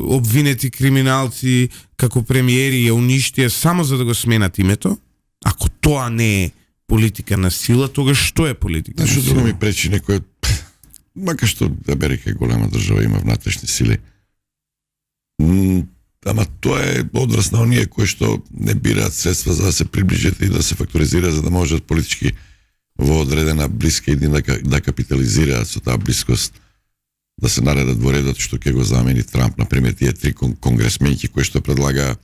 обвинети криминалци како премиери, ја уништија само за да го сменат името. Ако тоа не е политика на сила, тогаш што е политика на Што сила? друго ми пречи некој, мака што Америка е голема држава, има внатрешни сили. Ама тоа е одвраз на оние кои што не бираат средства за да се приближат и да се факторизира за да можат политички во одредена блиска иднина да капитализираат со таа блискост, да се наредат во редот што ќе го замени Трамп. Например, тие три конгресменки кои што предлагаа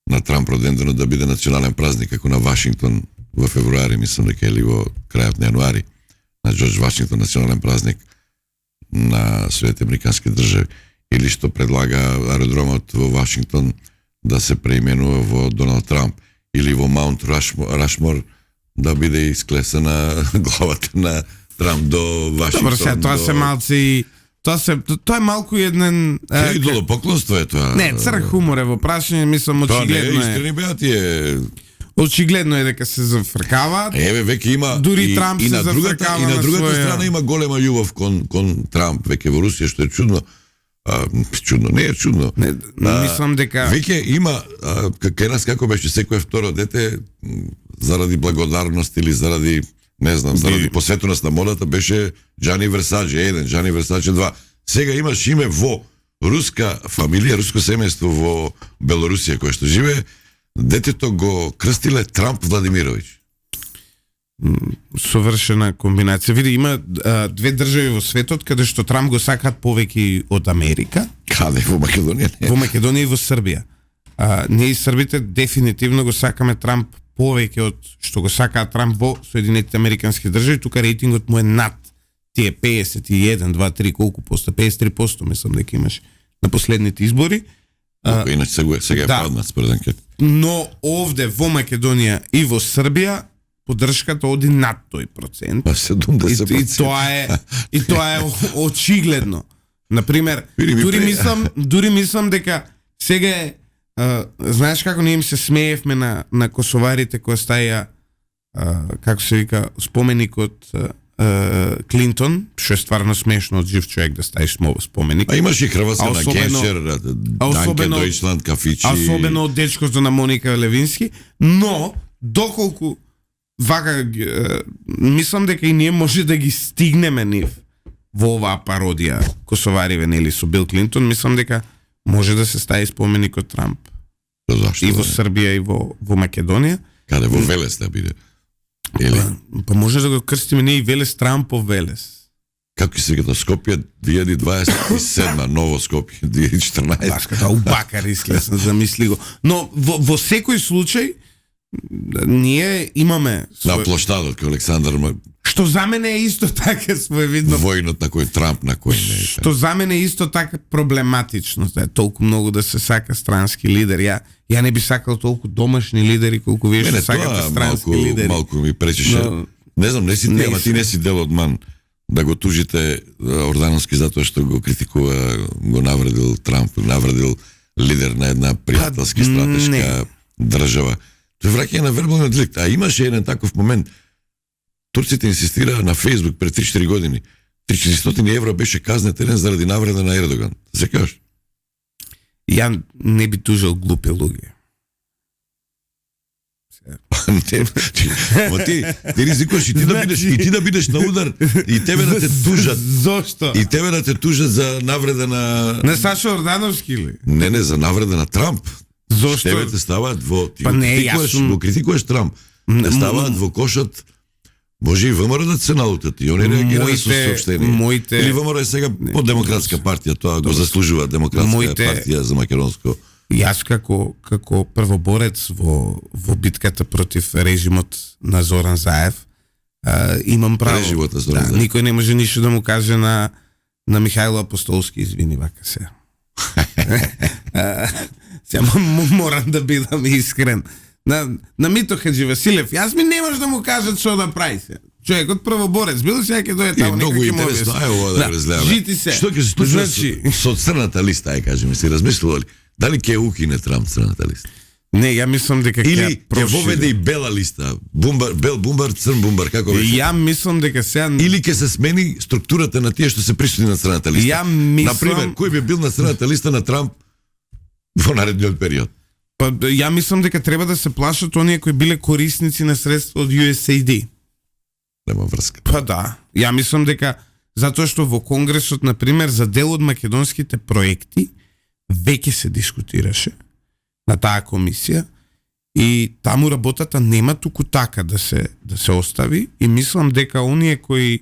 на Трамп роденденот да биде национален празник, како на Вашингтон во февруари, мислам дека или во крајот на јануари, на Џорџ Вашингтон национален празник на Соединетите американски држави, или што предлага аеродромот во Вашингтон да се преименува во Доналд Трамп, или во Маунт Рашмор да биде исклесана главата на Трамп до Вашингтон. Добро, сега, тоа се малци... Тоа е малку еден... Идолопоклонство е тоа. Не, црк хумор е во прашање, мислам, Тоа не е очигледно е. искрени беа тие. Очигледно е дека се зафркаваат. Еве веќе има Дури Трамп се на другата зафркава и на на другата своја- страна има голема љубов кон Трамп веќе во Русија, што е чудно. Чудно, не е чудно. Не, мислам дека... Веќе има кај нас како беше секое второ дете заради благодарност или заради не знам, заради посветеност на модата беше Джани Версаџе 1, Джани Версаџе 2. Сега имаш име во руска фамилија, руско семејство во Белорусија кое што живее, детето го крстиле Трамп Владимировиќ. Совршена комбинација. Види, има две држави во светот каде што Трамп го сакаат повеќе од Америка. Каде? Во Македонија? Не. Во Македонија и во Србија. Ние и србите дефинитивно го сакаме Трамп повеќе од што го сакаат Трамп во Соединетите американски држави. Тука рейтингот му е над тие 51, 2, 3, колку посто? 53% мислам дека имаш на последните избори. Иначе сега е паднат според анкета. Но овде во Македонија и во Србија поддршката оди над тој процент. Па 70%. И тоа е очигледно. Например, дури мислам дека сега е знаеш како ние им се смеевме на косоварите кои стаја како се вика споменикот Клинтон, што е стварно смешно од жив човек да ставиш споменик. А имаш и Хрватска на Генчер, Данке Дојчланд, кафичи. Особено од дечкото на Моника Левински, но доколку вака мислам дека и ние може да ги стигнеме нив во оваа пародија косовариве нели со Бил Клинтон, мислам дека може да се стави споменик од Трамп. Зашто? И во Србија и во Македонија. Каде во Велес да биде? Па може да го крстиме ние и Велес Трампов Велес. Како се вика Скопје 2027, ново Скопје 2014. Башката убакар излезна, замисли го. Но во секој случај ние имаме на площадот кај Александар, што за мене е исто така своевидно војнот на кој Трамп, на кој не е. Што за мене е исто така проблематично, да е толку многу да се сака странски лидер. Ја не би сакал толку домашни лидери колку вие што сакате странски лидери. Малку ми пречеше. Но, не знам, не си ти, ама ти не си дел од ман да го тужите Ордановски затоа што го критикува, го навредил Трамп, навредил лидер на една пријателски стратешка држава. Тој враќање на вербален деликт. А имаше еден таков момент. Турците инсистираа на Фейсбук пред 3-4 години. 300 евро беше казнетен заради навреда на Ердоган. Се кажеш? Ја не би тужил глупи луѓе. Ти ризикуваш и ти да бидеш на удар и тебе да те тужат. Зошто? И тебе да те тужат за навреда на Саша Ордановски ли? Не, за навреда на Трамп. Зошто? Тебе те ставаат во Па не, го критикуваш Трамп. Те ставаат во кошот. Може и ВМРО да се наутат и они реагираат со сообштение. Или ВМРО е сега по Демократска партија, тоа го заслужува Демократска партија за македонско. Јас како првоборец во битката против режимот на Зоран Заев имам право. Режимот на Зоран Заев. Никој не може ништо да му каже на Михајло Апостолски, извини вака се. Сега морам да бидам искрен. На Мито Хаджи Василев, јас ми не може да му кажат што да прави се. Човекот првоборец, било сега ќе дојде таму некој ќе му објасни. Многу интересно, ај ова да го разгледаме. Жити се. Што ќе се случи со црната листа, ај кажеме, си размислували? Дали ќе укине Трамп црната листа? Не, ја мислам дека или ќе воведе и бела листа, бел бумбар, црн бумбар, како беше? Ја мислам дека сега или ќе се смени структурата на тие што се присутни на црната листа. Ја мислам, например, кој би бил на црната листа на Трамп во наредниот период? Па ја мислам дека треба да се плашат оние кои биле корисници на средства од USAID. Нема врска. Па да, ја мислам дека затоа што во Конгресот, например, за дел од македонските проекти веќе се дискутираше на таа комисија и таму работата нема туку така да се остави и мислам дека оние кои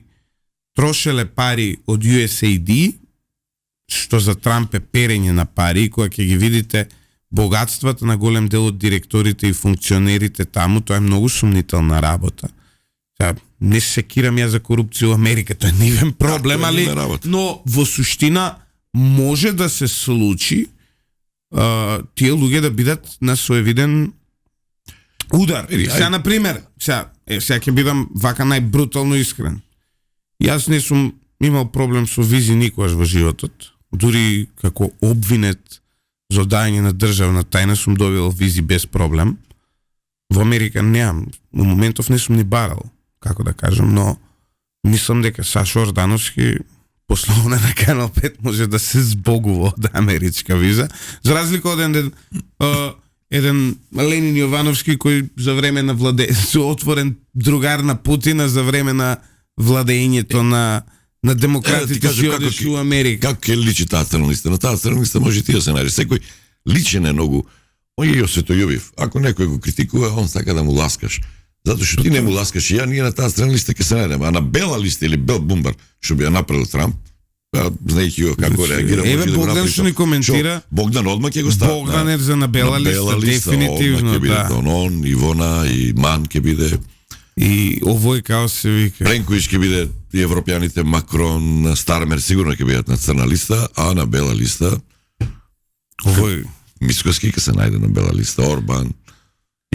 трошеле пари од USAID, што за Трамп е перење на пари, кога ќе ги видите богатствата на голем дел од директорите и функционерите таму, тоа е многу сумнителна работа. Не се секирам ја за корупција во Америка, тоа е нивен проблем, али, но во суштина може да се случи тие луѓе да бидат на соевиден удар. Сега, например, сега ќе бидам вака најбрутално искрен. Јас не сум имал проблем со визи никогаш во животот. Дури како обвинет за одајање на државна тајна сум добил визи без проблем. Во Америка неам, во моментов не сум ни барал, како да кажам, но мислам дека Сашо Ордановски пословно на Канал 5 може да се збогува од америчка виза, за разлика од еден Ленин Јовановски кој за време на отворен другар на Путина за време на владењето на демократите си одиш у Америка. Како ќе личи таа црна листа? На таа црна листа може ти да се најдеш. Секој личен е многу. Он е осветољубив. Ако некој го критикува, он сака да му ласкаш. Затоа што ти не му ласкаш и ние на таа црна листа ќе се најдеме. А на бела листа или бел бумбар, што би ја направил Трамп, знаејќи го како реагира, може да го направи. Богдан што ни коментира. Богдан одма ќе го стави. Богдан е за на бела листа, дефинитивно, да. Он, Ивона и Ман ќе биде. И овој као се вика. Пленковиќ ќе биде, и европјаните, Макрон, Стармер сигурно ќе бидат на црна листа, а на бела листа овој Мицкоски ке се најде на бела листа, Орбан,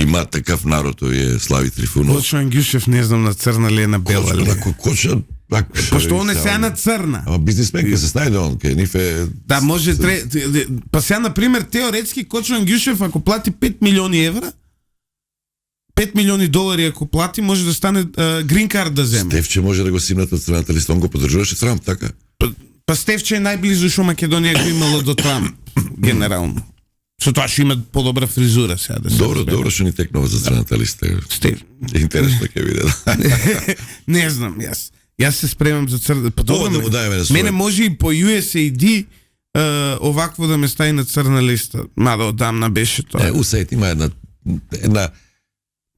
има такав народ, тој е Слави Трифунов. Кочан Ѓушев не знам на црна ли е на бела ли. Кочан, Пошто он е сега на црна. Ама бизнесмен ке се снајде он, ке ниф е... Да, може, па сега, например, теоретски Кочан Ѓушев, ако плати 5 милиони евра, 5 милиони долари ако плати, може да стане грин кард да земе. Стефче може да го симнат од црната листа, он го поддржуваше Трамп, така? Па Стефче е најблизо што Македонија го имала до Трамп, генерално. Со тоа што има подобра фризура сега да се. Добро што ни текнува за црната листа. Стеф. Интересно ќе биде. Не знам, јас се спремам за црна. Па добро, да му даеме на свој. Мене може и по USAID овакво да ме стави на црна листа. Мада одамна беше тоа. USAID има една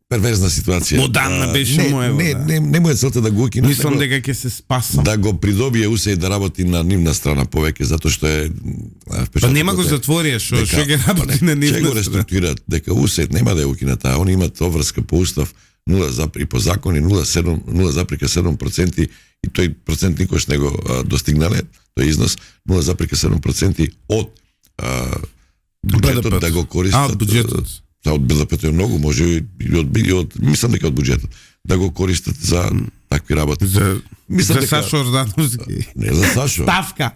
перверзна ситуација. Одамна беше моево. Не му е целта да го укине. Мислам дека ќе се спасам. Да го придобие USAID да работи на нивна страна повеќе, затоа што е... Па нема го затворија, што ќе работи на нивна страна. Ќе го реструктурираат, дека USAID нема да ја укине таа. Они имаат обврска по устав 0, и по закони 0,7% и тој процент никош не го достигнале, тој износ 0,7% од буџетот да го користат. Од буџетот. Од БДП-то е многу, може и од мислам дека од буџетот да го користат за такви работи. За Сашо Ордановски. Не за Сашо. Ставка.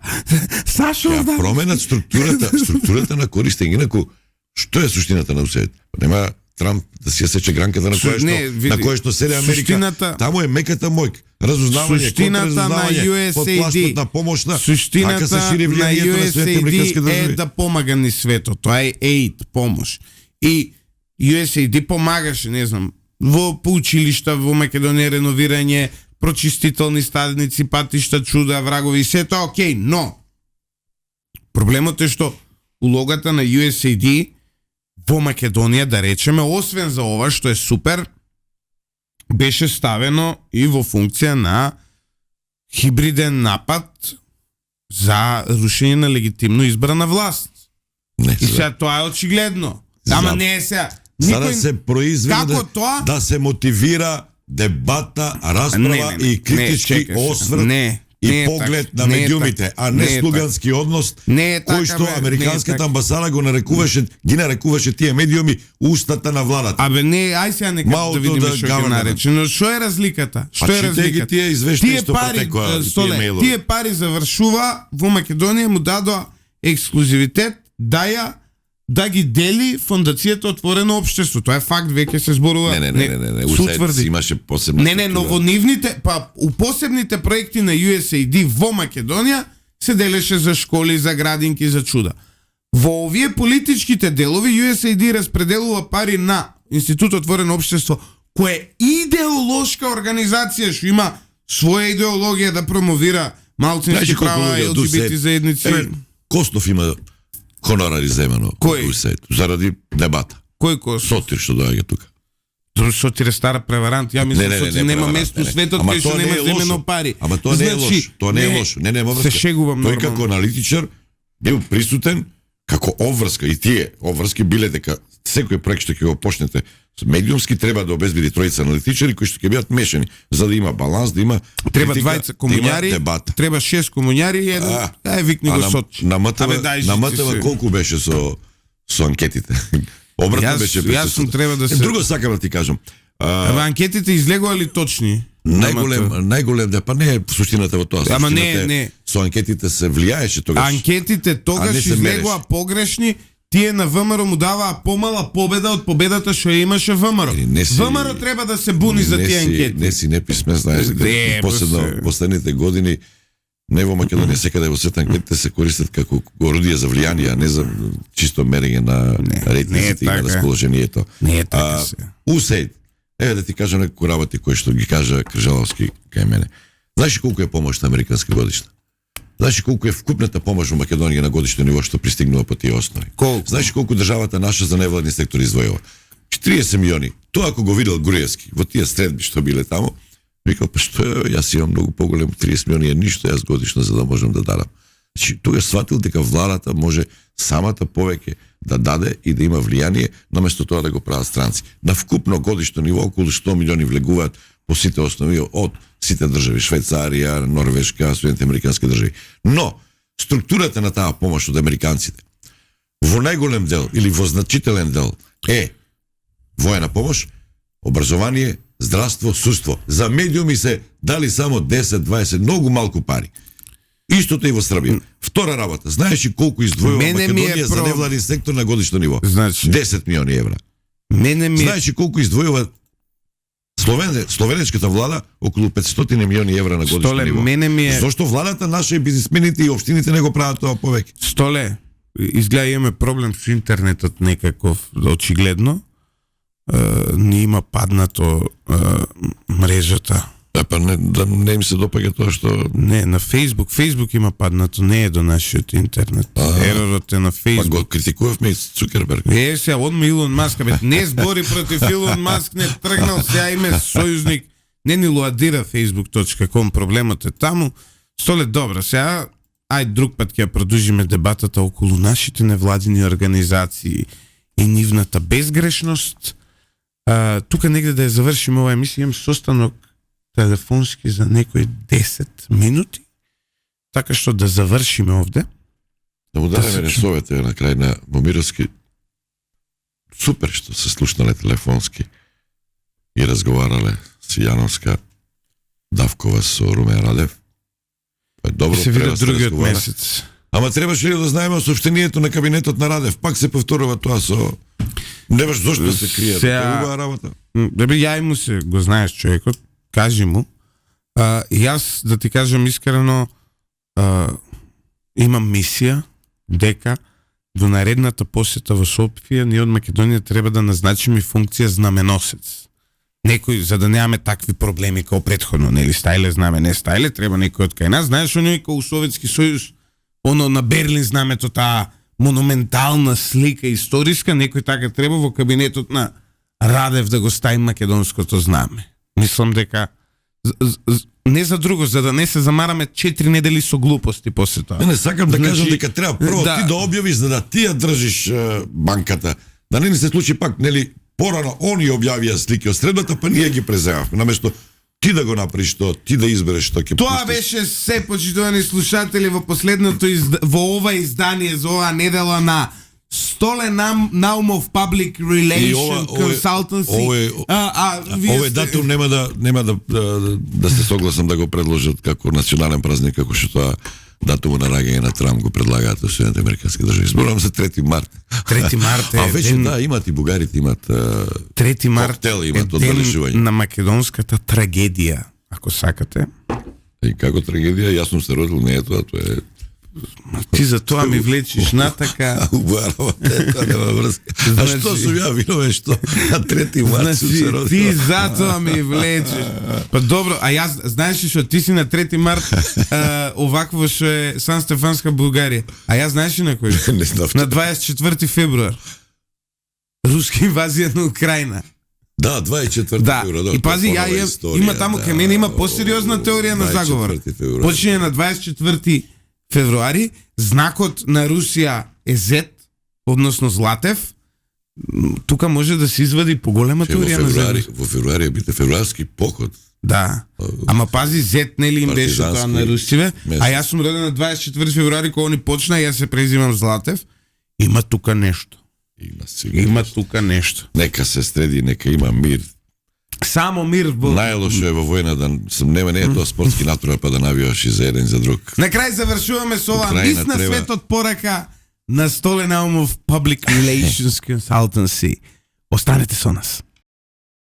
Сашо Ордановски. Променат структурата на користење. Инаку, што е суштината на USAID? Нема Трамп да си ја сече гранката на која што селе Америка. Таму е меката мојк. Разузнавање, контразузнавање, подплаштната помошна. Суштината на USAID е да помага ни светот. Тоа е aid, помош. И USAID помагаше, не знам, по училишта во Македонија, реновирање, прочистителни стадници, патишта, чуда, врагови, се тоа окей, но проблемот е што улогата на USAID во Македонија, да речеме, освен за ова што е супер, беше ставено и во функција на хибриден напад за рушење на легитимно избрана власт. И сега тоа е очигледно. Ама не е сега. За да се произведе, да се мотивира дебата, расправа и критички осврт и поглед на медиумите, а не слугански однос, кој што американската амбасада ги нарекуваше тие медиуми устата на владата. Абе не, ај сега нека да видиме што ќе нарече. Но што е разликата? Што е разликата? Тие извештаи што претекоа тие мејлови. Тие пари завршува во Македонија, му дадоа ексклузивитет да ги дели фондацијата Отворено општество. Тоа е факт, веќе се зборува. Не, USAID имаше посебна. Не, но во нивните, у посебните проекти на USAID во Македонија се делеше за школи, за градинки, за чуда. Во овие политичките делови USAID распределува пари на Институт Отворено општество, кој е идеолошка организација, што има своја идеологија да промовира малцински права и ЛГБТ заедници. Костов има хонорари земано USAID заради дебата. Кој Костов? Сотир што доаѓа тука. Сотир е стара преверант. Ја мислам Сотир нема место светот кај што нема земено пари. Ама тоа не е лошо. Тоа не е лошо. Не, се шегувам нормално. Тој како аналитичар бил присутен како обврска и тие обврски биле дека секој проект што ќе го почнете медиумски треба да обезбеди тројца аналитичари кои што ќе бидат мешани за да има баланс, да има треба двајца комуњари, треба 6 комуњари и еден. Викни го Сочи. На МТВ колку беше со анкетите? Обратно беше. Јас сум треба да се. Друго сакам да ти кажам. Анкетите излегува ли точни? Најголем, па не е суштината во тоа. Ама не. Со анкетите се влијаеше тогаш. Анкетите тогаш излегува погрешни. Тие на ВМРО му даваа помала победа од победата што имаше ВМРО. ВМРО треба да се буни за тие анкети. Не си неписмен, знаеш дека последните години не во Македонија, секаде во свет анкетите се користат како орудие за влијание, а не за чисто мерење на рейтинзите и на расположението. Не е така. USAID. Еве да ти кажам некои работи кои што ги кажа Кржаловски кај мене. Знаеш колку е помошта американска годишна? Знаеш колку е вкупната помош во Македонија на годишно ниво што пристигнува по тие основи? Знаеш колку државата наша за невладни сектори издвојува? 30 милиони. Тоа ако го видел Груевски во тие средби што биле таму, викал, па што е, јас имам многу поголем, 30 милиони е ништо јас годишно за да можам да дадам. Значи, тога сватил дека владата може самата повеќе да даде и да има влијание, наместо тоа да го прават странци. На вкупно годишно ниво околу 100 милиони влегуваат по сите основи од сите држави, Швајцарија, Норвешка, Соединените американски држави. Но, структурата на таа помош од американците, во најголем дел или во значителен дел е воена помош, образование, здравство, судство. За медиуми се дали само 10-20, многу малку пари. Истото и во Србија. Втора работа. Знаеш ли колку издвојува Македонија за невладин сектор на годишно ниво? Значи, 10 милиони евра. Знаеш ли колку издвојува словенечката влада? Околу 500 милиони евра на годишно ниво. Зошто владата наша и бизнисмените и општините не го прават тоа повеќе? Столе, изгледа имаме проблем со интернетот некаков, очигледно. Не има паднато мрежата. Па не им се допаѓа тоа што... Не, на Facebook има паднато, не е до нашиот интернет. Еророт е на Facebook. Па го критикувавме Цукерберг. Сега, одма Илон Маск, не збори против Илон Маск, не тргнал, сега име сојузник, не ни лоадира facebook.com, проблемот е таму. Столе, добро, сега, друг пат ќе продолжиме дебатата околу нашите невладини организации и нивната безгрешност. Тука негде да ја завршиме ова емисија, имам состанок телефонски за некои 10 минути, така што да завршиме овде. Да му дадеме совете на крај на Момировски. Супер што се слушнале телефонски и разговарале с Јановска, Давкова со Румен Радев. Добро, се видат другиот месец. Ама требаше ли да знаеме сообщението на кабинетот на Радев? Пак се повторува тоа со... Немаш зошто да се крие. Тоа работа. Ја и му се, го знаеш човекот, кажи му. И аз, да ти кажам искрено, имам мисија дека до наредната посета во Софија ние од Македонија треба да назначиме функција знаменосец. Некој, за да немаме такви проблеми како претходно, нели, стајле знаме, не стајле, треба некој од кај нас. Знаеш, оној како у Советски сојуз, оно на Берлин знамето, таа монументална слика историска, некој така треба во кабинетот на Радев да го стави македонското знаме. Мислам дека не за друго, за да не се замараме 4 недели со глупости после тоа. Не сакам да кажам дека треба прво ти да објавиш за да ти ја држиш банката. Да не ни се случи пак, нели, порано они објавија слики од средата, па ние ги преземавме. Наместо ти да го направиш тоа, ти да избереш што ќе пуштиш. Тоа беше се, почитувани слушатели, во последното во ова издание за оваа недела на Столе Наумов Public Relation Consultancy. Овој датум нема да се согласам да го предложат како национален празник, како што тоа датумот на раѓање на Трамп го предлагаат Соединените американски држави. Зборувам за 3 март. 3 март е. А веќе имат и бугарите имат 3 март коктел, имат одбележување на македонската трагедија, ако сакате. И како трагедија, јас сум се родил, не е тоа е. Ти за тоа ми влечиш натака. Тоа нема врска. А што сум ја виновен што на 3 март сум се родил? Ти за тоа ми влечиш. Па добро, а јас знаеш ли што ти си на 3 март овакво што е Сан Стефанска Бугарија. А јас знаеш ли на кој? На 24 февруар. Руска инвазија на Украина. Да, 24 февруар. И пази, има таму кај мене има посериозна теорија на заговор. Почине на 24 февруари, знакот на Русија е Z, односно Златев. Тука може да се извади поголема теорија на заговор. Во февруари бите февруарски поход. Да. Ама пази, Z нели им беше тоа на Русиве, а јас сум роден на 24 февруари кога они почна, јас се презимам Златев. Има тука нешто. Има тука нешто. Нека се среди, нека има мир. Само мир. Најлошо е во војна да не е тоа спортски натура па да навиваш и за еден за друг. На крај завршуваме со ова мис на светот порака на Столе Наумов Public Relations Consultancy. Останете со нас.